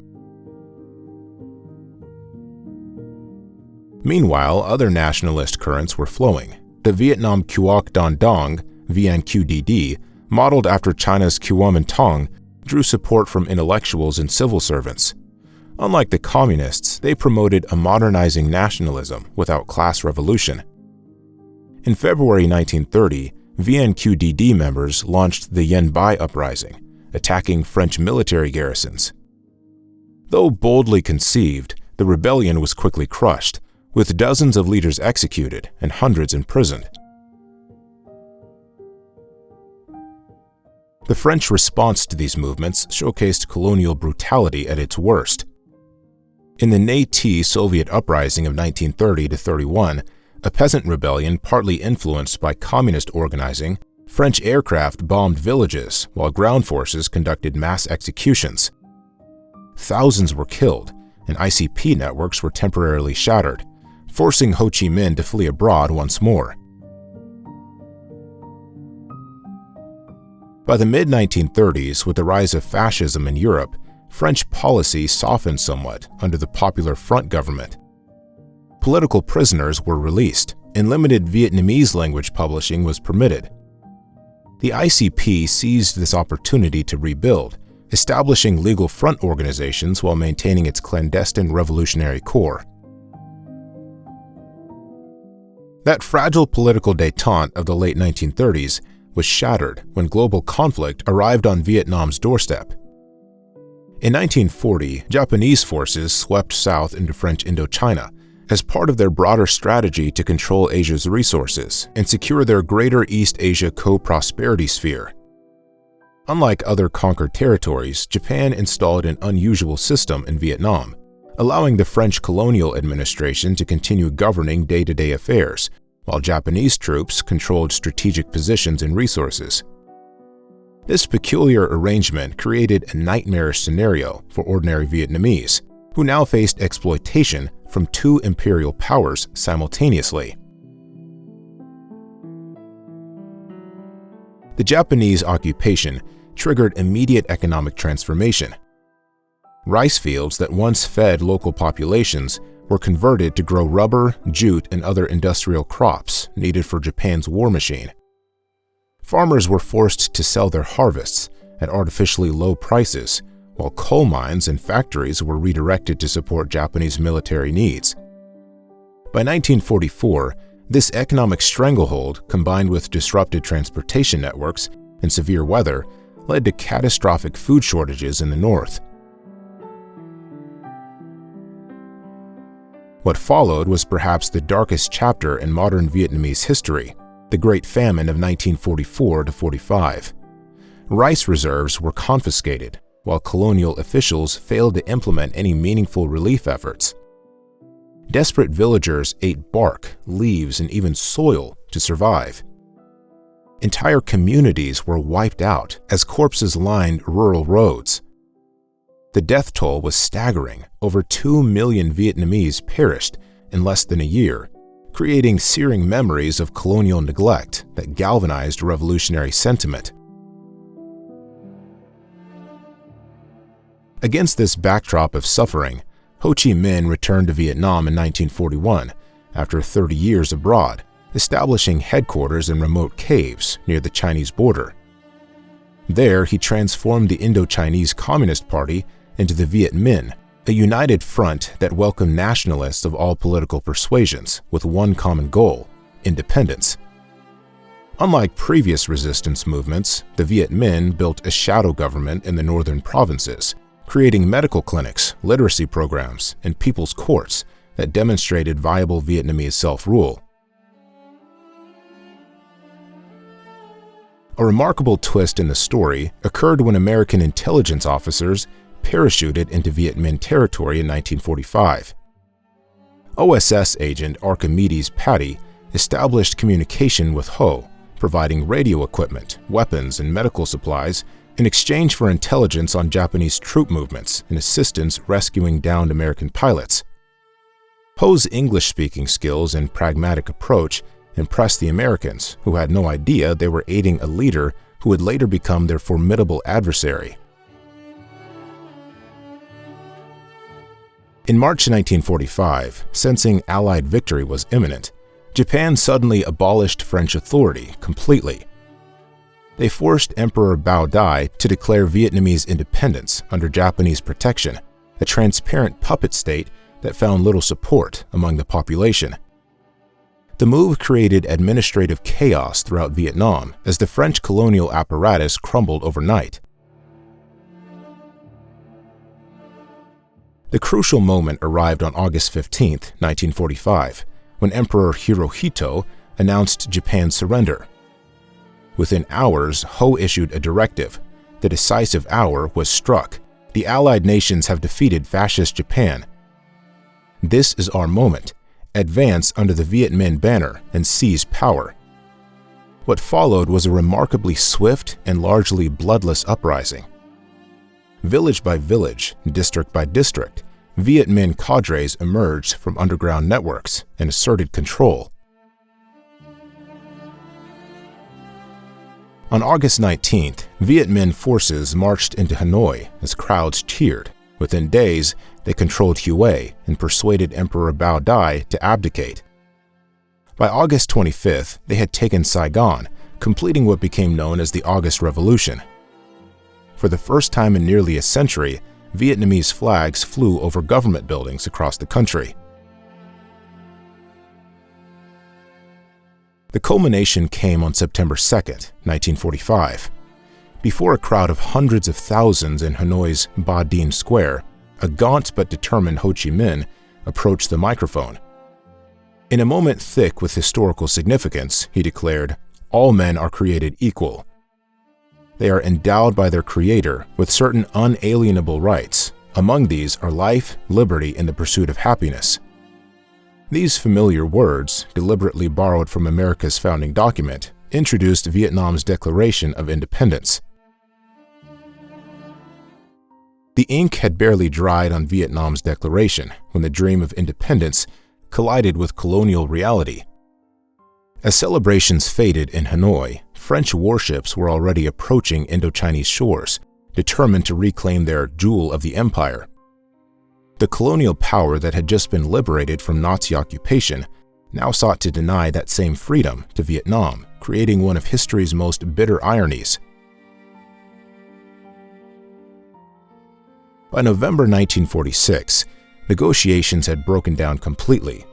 Meanwhile, other nationalist currents were flowing. The Vietnam Quoc Don Dong, VNQDD, modeled after China's Kuomintang, drew support from intellectuals and civil servants. Unlike the communists, they promoted a modernizing nationalism without class revolution. In February 1930, VNQDD members launched the Yen Bai uprising, attacking French military garrisons. Though boldly conceived, the rebellion was quickly crushed, with dozens of leaders executed and hundreds imprisoned. The French response to these movements showcased colonial brutality at its worst. In the Ney T Soviet uprising of 1930-31, a peasant rebellion partly influenced by communist organizing, French aircraft bombed villages while ground forces conducted mass executions. Thousands were killed, and ICP networks were temporarily shattered, forcing Ho Chi Minh to flee abroad once more. By the mid-1930s, with the rise of fascism in Europe, French policy softened somewhat under the Popular Front government. Political prisoners were released, and limited Vietnamese language publishing was permitted. The ICP seized this opportunity to rebuild, establishing legal front organizations while maintaining its clandestine revolutionary core. That fragile political détente of the late 1930s was shattered when global conflict arrived on Vietnam's doorstep. In 1940, Japanese forces swept south into French Indochina as part of their broader strategy to control Asia's resources and secure their Greater East Asia co-prosperity sphere. Unlike other conquered territories, Japan installed an unusual system in Vietnam, allowing the French colonial administration to continue governing day-to-day affairs, while Japanese troops controlled strategic positions and resources. This peculiar arrangement created a nightmarish scenario for ordinary Vietnamese, who now faced exploitation from two imperial powers simultaneously. The Japanese occupation triggered immediate economic transformation. Rice fields that once fed local populations were converted to grow rubber, jute, and other industrial crops needed for Japan's war machine. Farmers were forced to sell their harvests at artificially low prices, while coal mines and factories were redirected to support Japanese military needs. By 1944, this economic stranglehold, combined with disrupted transportation networks and severe weather, led to catastrophic food shortages in the north. What followed was perhaps the darkest chapter in modern Vietnamese history, the Great Famine of 1944-45. Rice reserves were confiscated, while colonial officials failed to implement any meaningful relief efforts. Desperate villagers ate bark, leaves, and even soil to survive. Entire communities were wiped out as corpses lined rural roads. The death toll was staggering. Over 2 million Vietnamese perished in less than a year, creating searing memories of colonial neglect that galvanized revolutionary sentiment. Against this backdrop of suffering, Ho Chi Minh returned to Vietnam in 1941 after 30 years abroad, establishing headquarters in remote caves near the Chinese border. There, he transformed the Indo-Chinese Communist Party into the Viet Minh, a united front that welcomed nationalists of all political persuasions with one common goal: independence. Unlike previous resistance movements, the Viet Minh built a shadow government in the northern provinces, creating medical clinics, literacy programs, and people's courts that demonstrated viable Vietnamese self-rule. A remarkable twist in the story occurred when American intelligence officers parachuted into Viet Minh territory in 1945. OSS agent Archimedes Patty established communication with Ho, providing radio equipment, weapons, and medical supplies in exchange for intelligence on Japanese troop movements and assistance rescuing downed American pilots. Ho's English-speaking skills and pragmatic approach impressed the Americans, who had no idea they were aiding a leader who would later become their formidable adversary. In March 1945, sensing Allied victory was imminent, Japan suddenly abolished French authority completely. They forced Emperor Bao Dai to declare Vietnamese independence under Japanese protection, a transparent puppet state that found little support among the population. The move created administrative chaos throughout Vietnam as the French colonial apparatus crumbled overnight. The crucial moment arrived on August 15, 1945, when Emperor Hirohito announced Japan's surrender. Within hours, Ho issued a directive. The decisive hour was struck. The Allied nations have defeated fascist Japan. This is our moment. Advance under the Viet Minh banner and seize power. What followed was a remarkably swift and largely bloodless uprising. Village by village, district by district, Viet Minh cadres emerged from underground networks and asserted control. On August 19th, Viet Minh forces marched into Hanoi as crowds cheered. Within days, they controlled Hue and persuaded Emperor Bao Dai to abdicate. By August 25th, they had taken Saigon, completing what became known as the August Revolution. For the first time in nearly a century, Vietnamese flags flew over government buildings across the country. The culmination came on September 2nd, 1945. Before a crowd of hundreds of thousands in Hanoi's Ba Dinh Square, a gaunt but determined Ho Chi Minh approached the microphone. In a moment thick with historical significance, he declared, "All men are created equal. They are endowed by their Creator with certain unalienable rights. Among these are life, liberty, and the pursuit of happiness." These familiar words, deliberately borrowed from America's founding document, introduced Vietnam's Declaration of Independence. The ink had barely dried on Vietnam's declaration when the dream of independence collided with colonial reality. As celebrations faded in Hanoi, French warships were already approaching Indochinese shores, determined to reclaim their jewel of the empire. The colonial power that had just been liberated from Nazi occupation now sought to deny that same freedom to Vietnam, creating one of history's most bitter ironies. By November 1946, negotiations had broken down completely.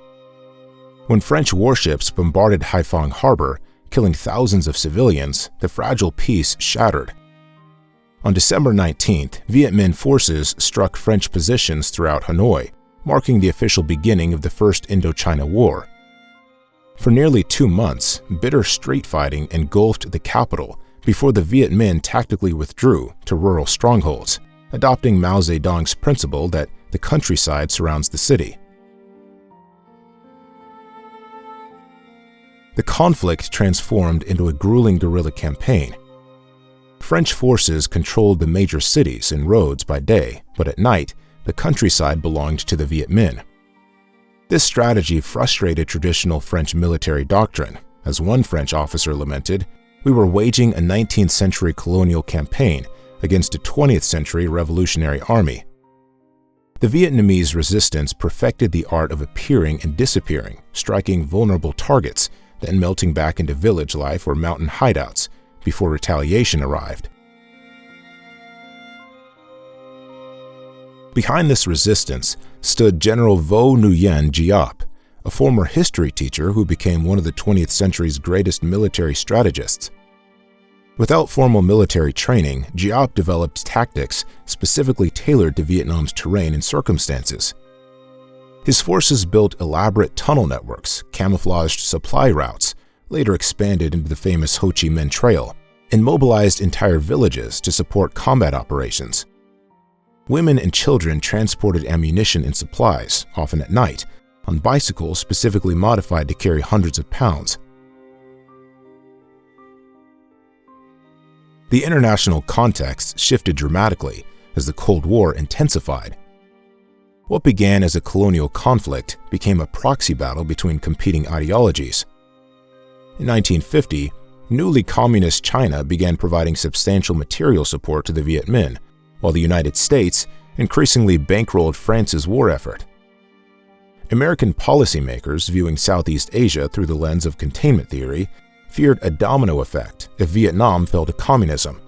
When French warships bombarded Haiphong Harbor, killing thousands of civilians, the fragile peace shattered. On December 19th, Viet Minh forces struck French positions throughout Hanoi, marking the official beginning of the First Indochina War. For nearly 2 months, bitter street fighting engulfed the capital before the Viet Minh tactically withdrew to rural strongholds, adopting Mao Zedong's principle that the countryside surrounds the city. The conflict transformed into a grueling guerrilla campaign. French forces controlled the major cities and roads by day, but at night, the countryside belonged to the Viet Minh. This strategy frustrated traditional French military doctrine. As one French officer lamented, "We were waging a 19th century colonial campaign against a 20th century revolutionary army." The Vietnamese resistance perfected the art of appearing and disappearing, striking vulnerable targets, then melting back into village life or mountain hideouts before retaliation arrived. Behind this resistance stood General Vo Nguyen Giap, a former history teacher who became one of the 20th century's greatest military strategists. Without formal military training, Giap developed tactics specifically tailored to Vietnam's terrain and circumstances. His forces built elaborate tunnel networks, camouflaged supply routes, later expanded into the famous Ho Chi Minh Trail, and mobilized entire villages to support combat operations. Women and children transported ammunition and supplies, often at night, on bicycles specifically modified to carry hundreds of pounds. The international context shifted dramatically as the Cold War intensified. What began as a colonial conflict became a proxy battle between competing ideologies. In 1950, newly communist China began providing substantial material support to the Viet Minh, while the United States increasingly bankrolled France's war effort. American policymakers viewing Southeast Asia through the lens of containment theory feared a domino effect if Vietnam fell to communism.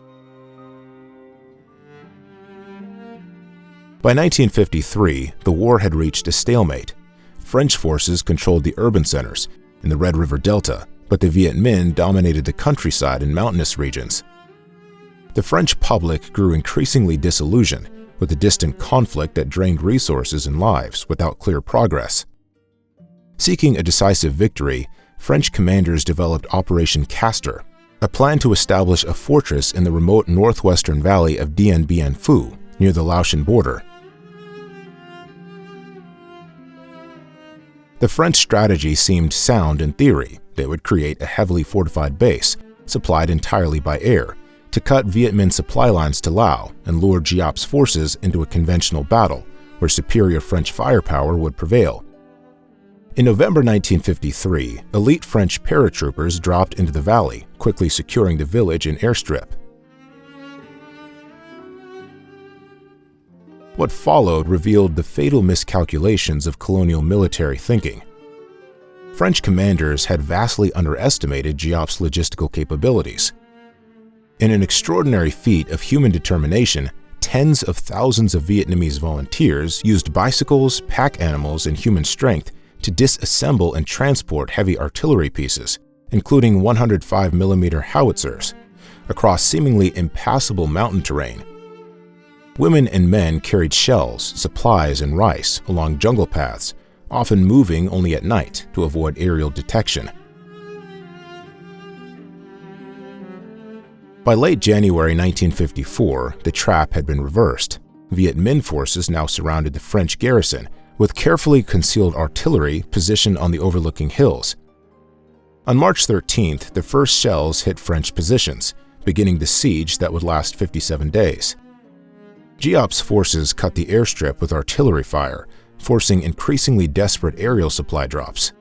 By 1953, the war had reached a stalemate. French forces controlled the urban centers in the Red River Delta, but the Viet Minh dominated the countryside and mountainous regions. The French public grew increasingly disillusioned with the distant conflict that drained resources and lives without clear progress. Seeking a decisive victory, French commanders developed Operation Castor, a plan to establish a fortress in the remote northwestern valley of Dien Bien Phu, near the Laotian border. The French strategy seemed sound in theory. They would create a heavily fortified base, supplied entirely by air, to cut Viet Minh supply lines to Lao and lure Giap's forces into a conventional battle where superior French firepower would prevail. In November 1953, elite French paratroopers dropped into the valley, quickly securing the village and airstrip. What followed revealed the fatal miscalculations of colonial military thinking. French commanders had vastly underestimated Giap's logistical capabilities. In an extraordinary feat of human determination, tens of thousands of Vietnamese volunteers used bicycles, pack animals, and human strength to disassemble and transport heavy artillery pieces, including 105mm howitzers, across seemingly impassable mountain terrain. Women and men carried shells, supplies, and rice along jungle paths, often moving only at night to avoid aerial detection. By late January 1954, the trap had been reversed. Viet Minh forces now surrounded the French garrison, with carefully concealed artillery positioned on the overlooking hills. On March 13th, the first shells hit French positions, beginning the siege that would last 57 days. Giap's forces cut the airstrip with artillery fire, forcing increasingly desperate aerial supply drops.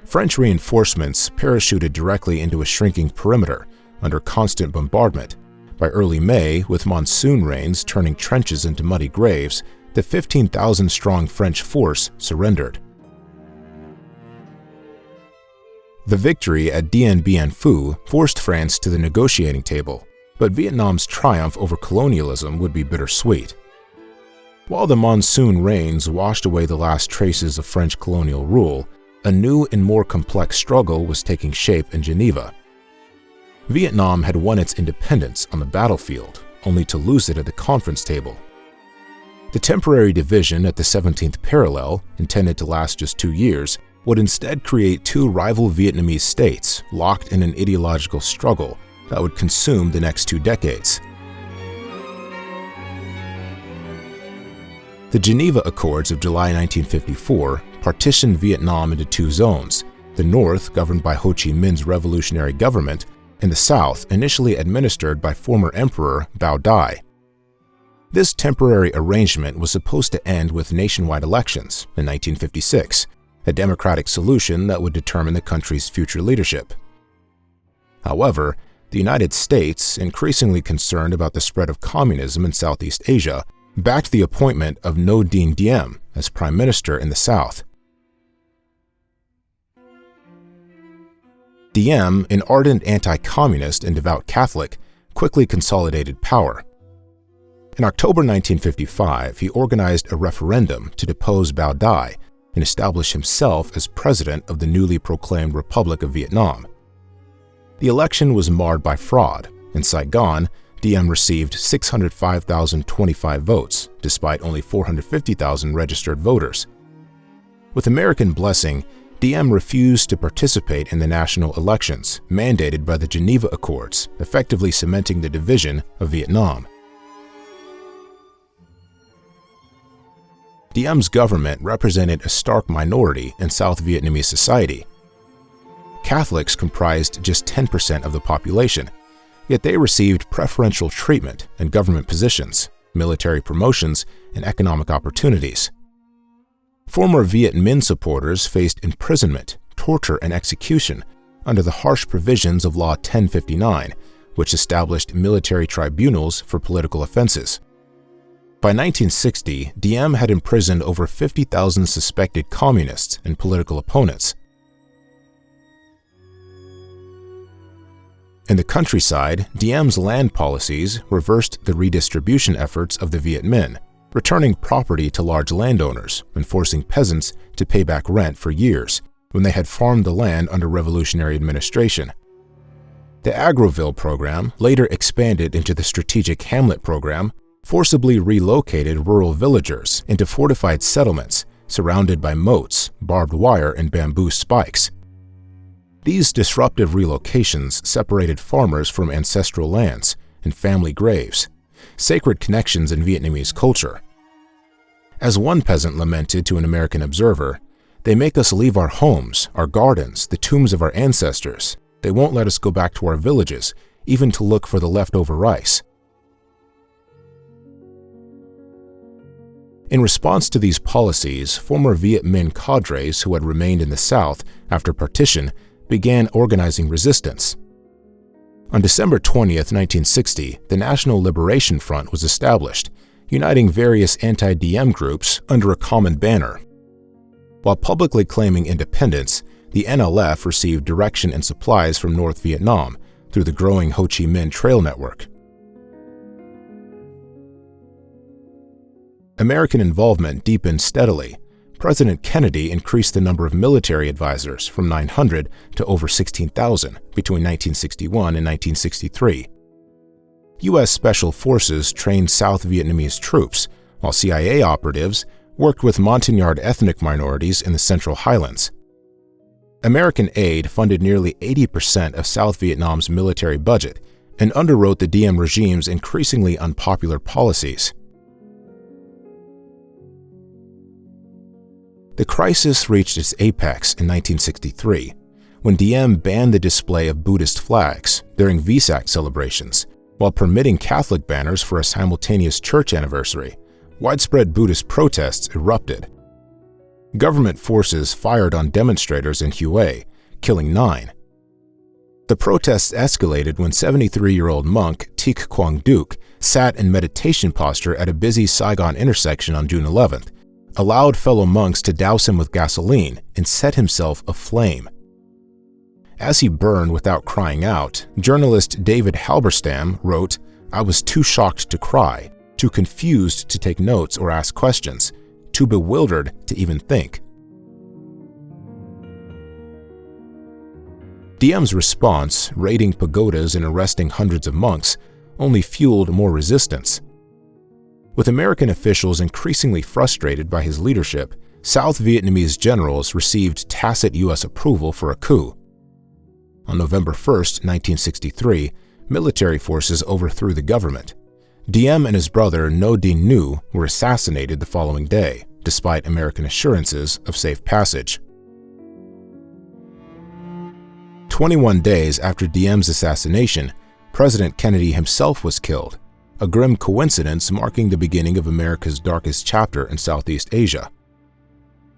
French reinforcements parachuted directly into a shrinking perimeter under constant bombardment. By early May, with monsoon rains turning trenches into muddy graves, the 15,000-strong French force surrendered. The victory at Dien Bien Phu forced France to the negotiating table, but Vietnam's triumph over colonialism would be bittersweet. While the monsoon rains washed away the last traces of French colonial rule, a new and more complex struggle was taking shape in Geneva. Vietnam had won its independence on the battlefield, only to lose it at the conference table. The temporary division at the 17th parallel, intended to last just 2 years, would instead create two rival Vietnamese states locked in an ideological struggle that would consume the next 2 decades. The Geneva Accords of July 1954 partitioned Vietnam into 2 zones, the north governed by Ho Chi Minh's revolutionary government, and the south initially administered by former Emperor Bao Dai. This temporary arrangement was supposed to end with nationwide elections in 1956, a democratic solution that would determine the country's future leadership. However, the United States, increasingly concerned about the spread of communism in Southeast Asia, backed the appointment of Ngo Dinh Diem as prime minister in the South. Diem, an ardent anti-communist and devout Catholic, quickly consolidated power. In October 1955, he organized a referendum to depose Bao Dai and establish himself as president of the newly proclaimed Republic of Vietnam. The election was marred by fraud. In Saigon, Diem received 605,025 votes, despite only 450,000 registered voters. With American blessing, Diem refused to participate in the national elections mandated by the Geneva Accords, effectively cementing the division of Vietnam. Diem's government represented a stark minority in South Vietnamese society. Catholics comprised just 10% of the population, yet they received preferential treatment in government positions, military promotions, and economic opportunities. Former Viet Minh supporters faced imprisonment, torture, and execution under the harsh provisions of Law 1059, which established military tribunals for political offenses. By 1960, Diem had imprisoned over 50,000 suspected communists and political opponents. In the countryside, Diem's land policies reversed the redistribution efforts of the Viet Minh, returning property to large landowners and forcing peasants to pay back rent for years when they had farmed the land under revolutionary administration. The Agroville program, later expanded into the Strategic Hamlet program, forcibly relocated rural villagers into fortified settlements surrounded by moats, barbed wire, and bamboo spikes. These disruptive relocations separated farmers from ancestral lands and family graves, sacred connections in Vietnamese culture. As one peasant lamented to an American observer, "They make us leave our homes, our gardens, the tombs of our ancestors. They won't let us go back to our villages, even to look for the leftover rice." In response to these policies, former Viet Minh cadres who had remained in the South after partition began organizing resistance. On December 20, 1960, the National Liberation Front was established, uniting various anti-Diem groups under a common banner. While publicly claiming independence, the NLF received direction and supplies from North Vietnam through the growing Ho Chi Minh Trail network. American involvement deepened steadily. President Kennedy increased the number of military advisors from 900 to over 16,000 between 1961 and 1963. U.S. Special Forces trained South Vietnamese troops, while CIA operatives worked with Montagnard ethnic minorities in the Central Highlands. American aid funded nearly 80% of South Vietnam's military budget and underwrote the Diem regime's increasingly unpopular policies. The crisis reached its apex in 1963, when Diem banned the display of Buddhist flags during Vesak celebrations, while permitting Catholic banners for a simultaneous church anniversary. Widespread Buddhist protests erupted. Government forces fired on demonstrators in Hue, killing 9. The protests escalated when 73-year-old monk Thich Quang Duc sat in meditation posture at a busy Saigon intersection on June 11th, allowed fellow monks to douse him with gasoline, and set himself aflame. As he burned without crying out, journalist David Halberstam wrote, "I was too shocked to cry, too confused to take notes or ask questions, too bewildered to even think." Diem's response, raiding pagodas and arresting hundreds of monks, only fueled more resistance. With American officials increasingly frustrated by his leadership, South Vietnamese generals received tacit U.S. approval for a coup. On November 1, 1963, military forces overthrew the government. Diem and his brother No Dinh Nu were assassinated the following day, despite American assurances of safe passage. 21 days after Diem's assassination, President Kennedy himself was killed, a grim coincidence marking the beginning of America's darkest chapter in Southeast Asia.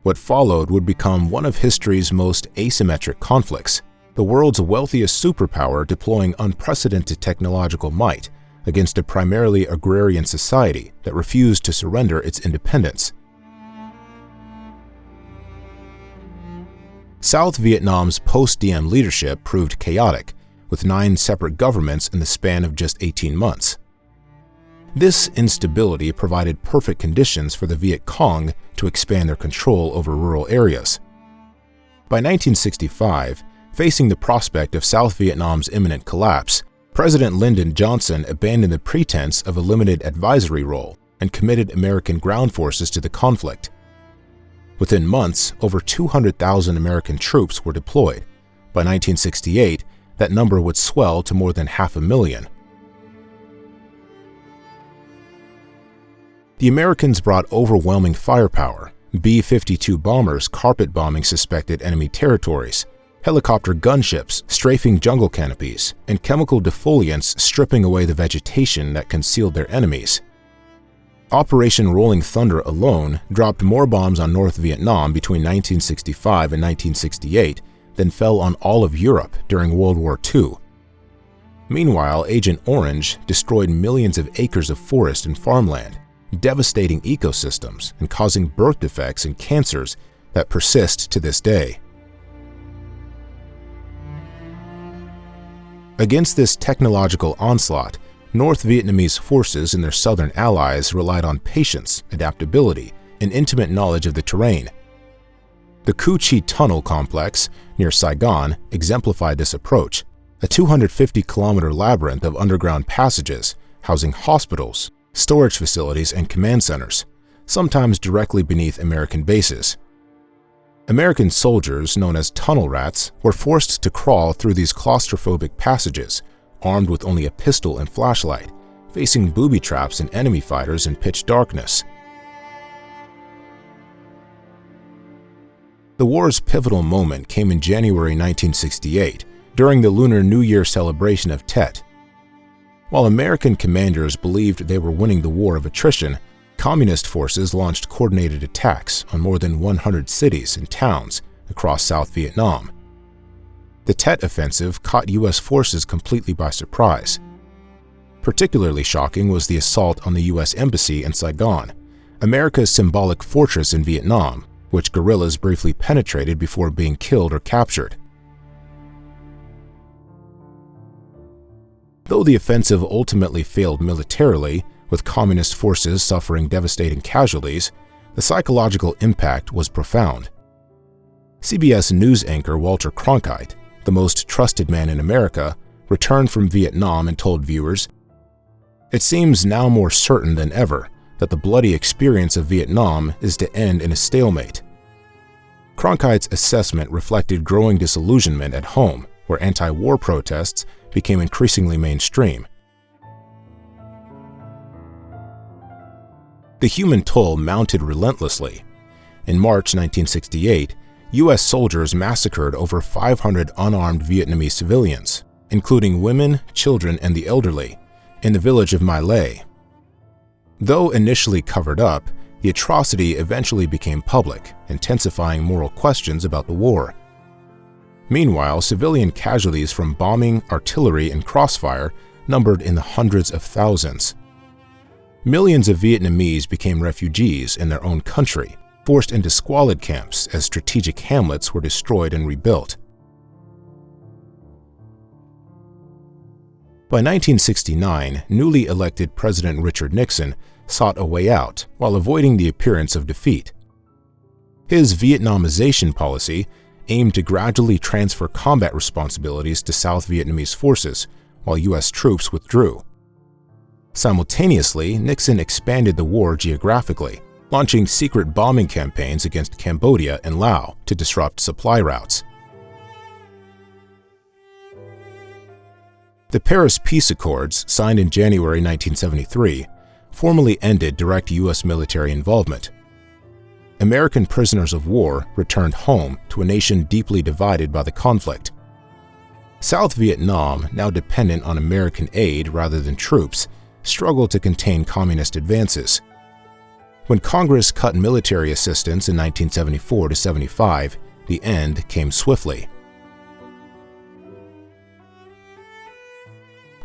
What followed would become one of history's most asymmetric conflicts, the world's wealthiest superpower deploying unprecedented technological might against a primarily agrarian society that refused to surrender its independence. South Vietnam's post-Diem leadership proved chaotic, with 9 separate governments in the span of just 18 months. This instability provided perfect conditions for the Viet Cong to expand their control over rural areas. By 1965, facing the prospect of South Vietnam's imminent collapse, President Lyndon Johnson abandoned the pretense of a limited advisory role and committed American ground forces to the conflict. Within months, over 200,000 American troops were deployed. By 1968, that number would swell to more than 500,000. The Americans brought overwhelming firepower, B-52 bombers carpet bombing suspected enemy territories, helicopter gunships strafing jungle canopies, and chemical defoliants stripping away the vegetation that concealed their enemies. Operation Rolling Thunder alone dropped more bombs on North Vietnam between 1965 and 1968 than fell on all of Europe during World War II. Meanwhile, Agent Orange destroyed millions of acres of forest and farmland, devastating ecosystems and causing birth defects and cancers that persist to this day. Against this technological onslaught, North Vietnamese forces and their southern allies relied on patience, adaptability, and intimate knowledge of the terrain. The Cu Chi Tunnel complex near Saigon exemplified this approach, a 250-kilometer labyrinth of underground passages housing hospitals, storage facilities, and command centers, sometimes directly beneath American bases. American soldiers, known as tunnel rats, were forced to crawl through these claustrophobic passages, armed with only a pistol and flashlight, facing booby traps and enemy fighters in pitch darkness. The war's pivotal moment came in January 1968, during the Lunar New Year celebration of Tet. While American commanders believed they were winning the war of attrition, Communist forces launched coordinated attacks on more than 100 cities and towns across South Vietnam. The Tet Offensive caught U.S. forces completely by surprise. Particularly shocking was the assault on the U.S. Embassy in Saigon, America's symbolic fortress in Vietnam, which guerrillas briefly penetrated before being killed or captured. Though the offensive ultimately failed militarily, with Communist forces suffering devastating casualties, the psychological impact was profound. CBS News anchor Walter Cronkite, the most trusted man in America, returned from Vietnam and told viewers, "It seems now more certain than ever that the bloody experience of Vietnam is to end in a stalemate." Cronkite's assessment reflected growing disillusionment at home, where anti-war protests became increasingly mainstream. The human toll mounted relentlessly. In March 1968, U.S. soldiers massacred over 500 unarmed Vietnamese civilians, including women, children, and the elderly, in the village of My Lai. Though initially covered up, the atrocity eventually became public, intensifying moral questions about the war. Meanwhile, civilian casualties from bombing, artillery, and crossfire numbered in the hundreds of thousands. Millions of Vietnamese became refugees in their own country, forced into squalid camps as strategic hamlets were destroyed and rebuilt. By 1969, newly elected President Richard Nixon sought a way out while avoiding the appearance of defeat. His Vietnamization policy aimed to gradually transfer combat responsibilities to South Vietnamese forces while U.S. troops withdrew. Simultaneously, Nixon expanded the war geographically, launching secret bombing campaigns against Cambodia and Laos to disrupt supply routes. The Paris Peace Accords, signed in January 1973, formally ended direct U.S. military involvement. American prisoners of war returned home to a nation deeply divided by the conflict. South Vietnam, now dependent on American aid rather than troops, struggled to contain communist advances. When Congress cut military assistance in 1974 to 75, the end came swiftly.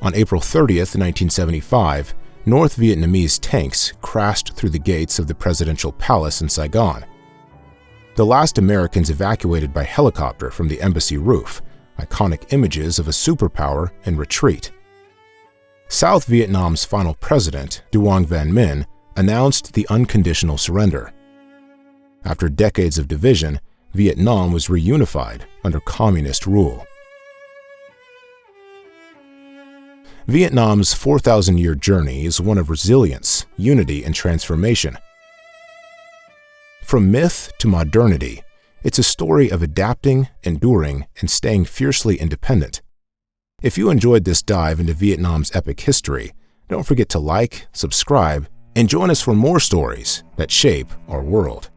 On April 30th, 1975, North Vietnamese tanks crashed through the gates of the presidential palace in Saigon. The last Americans evacuated by helicopter from the embassy roof, iconic images of a superpower in retreat. South Vietnam's final president, Duong Van Minh, announced the unconditional surrender. After decades of division, Vietnam was reunified under communist rule. Vietnam's 4,000-year journey is one of resilience, unity, and transformation. From myth to modernity, it's a story of adapting, enduring, and staying fiercely independent. If you enjoyed this dive into Vietnam's epic history, don't forget to like, subscribe, and join us for more stories that shape our world.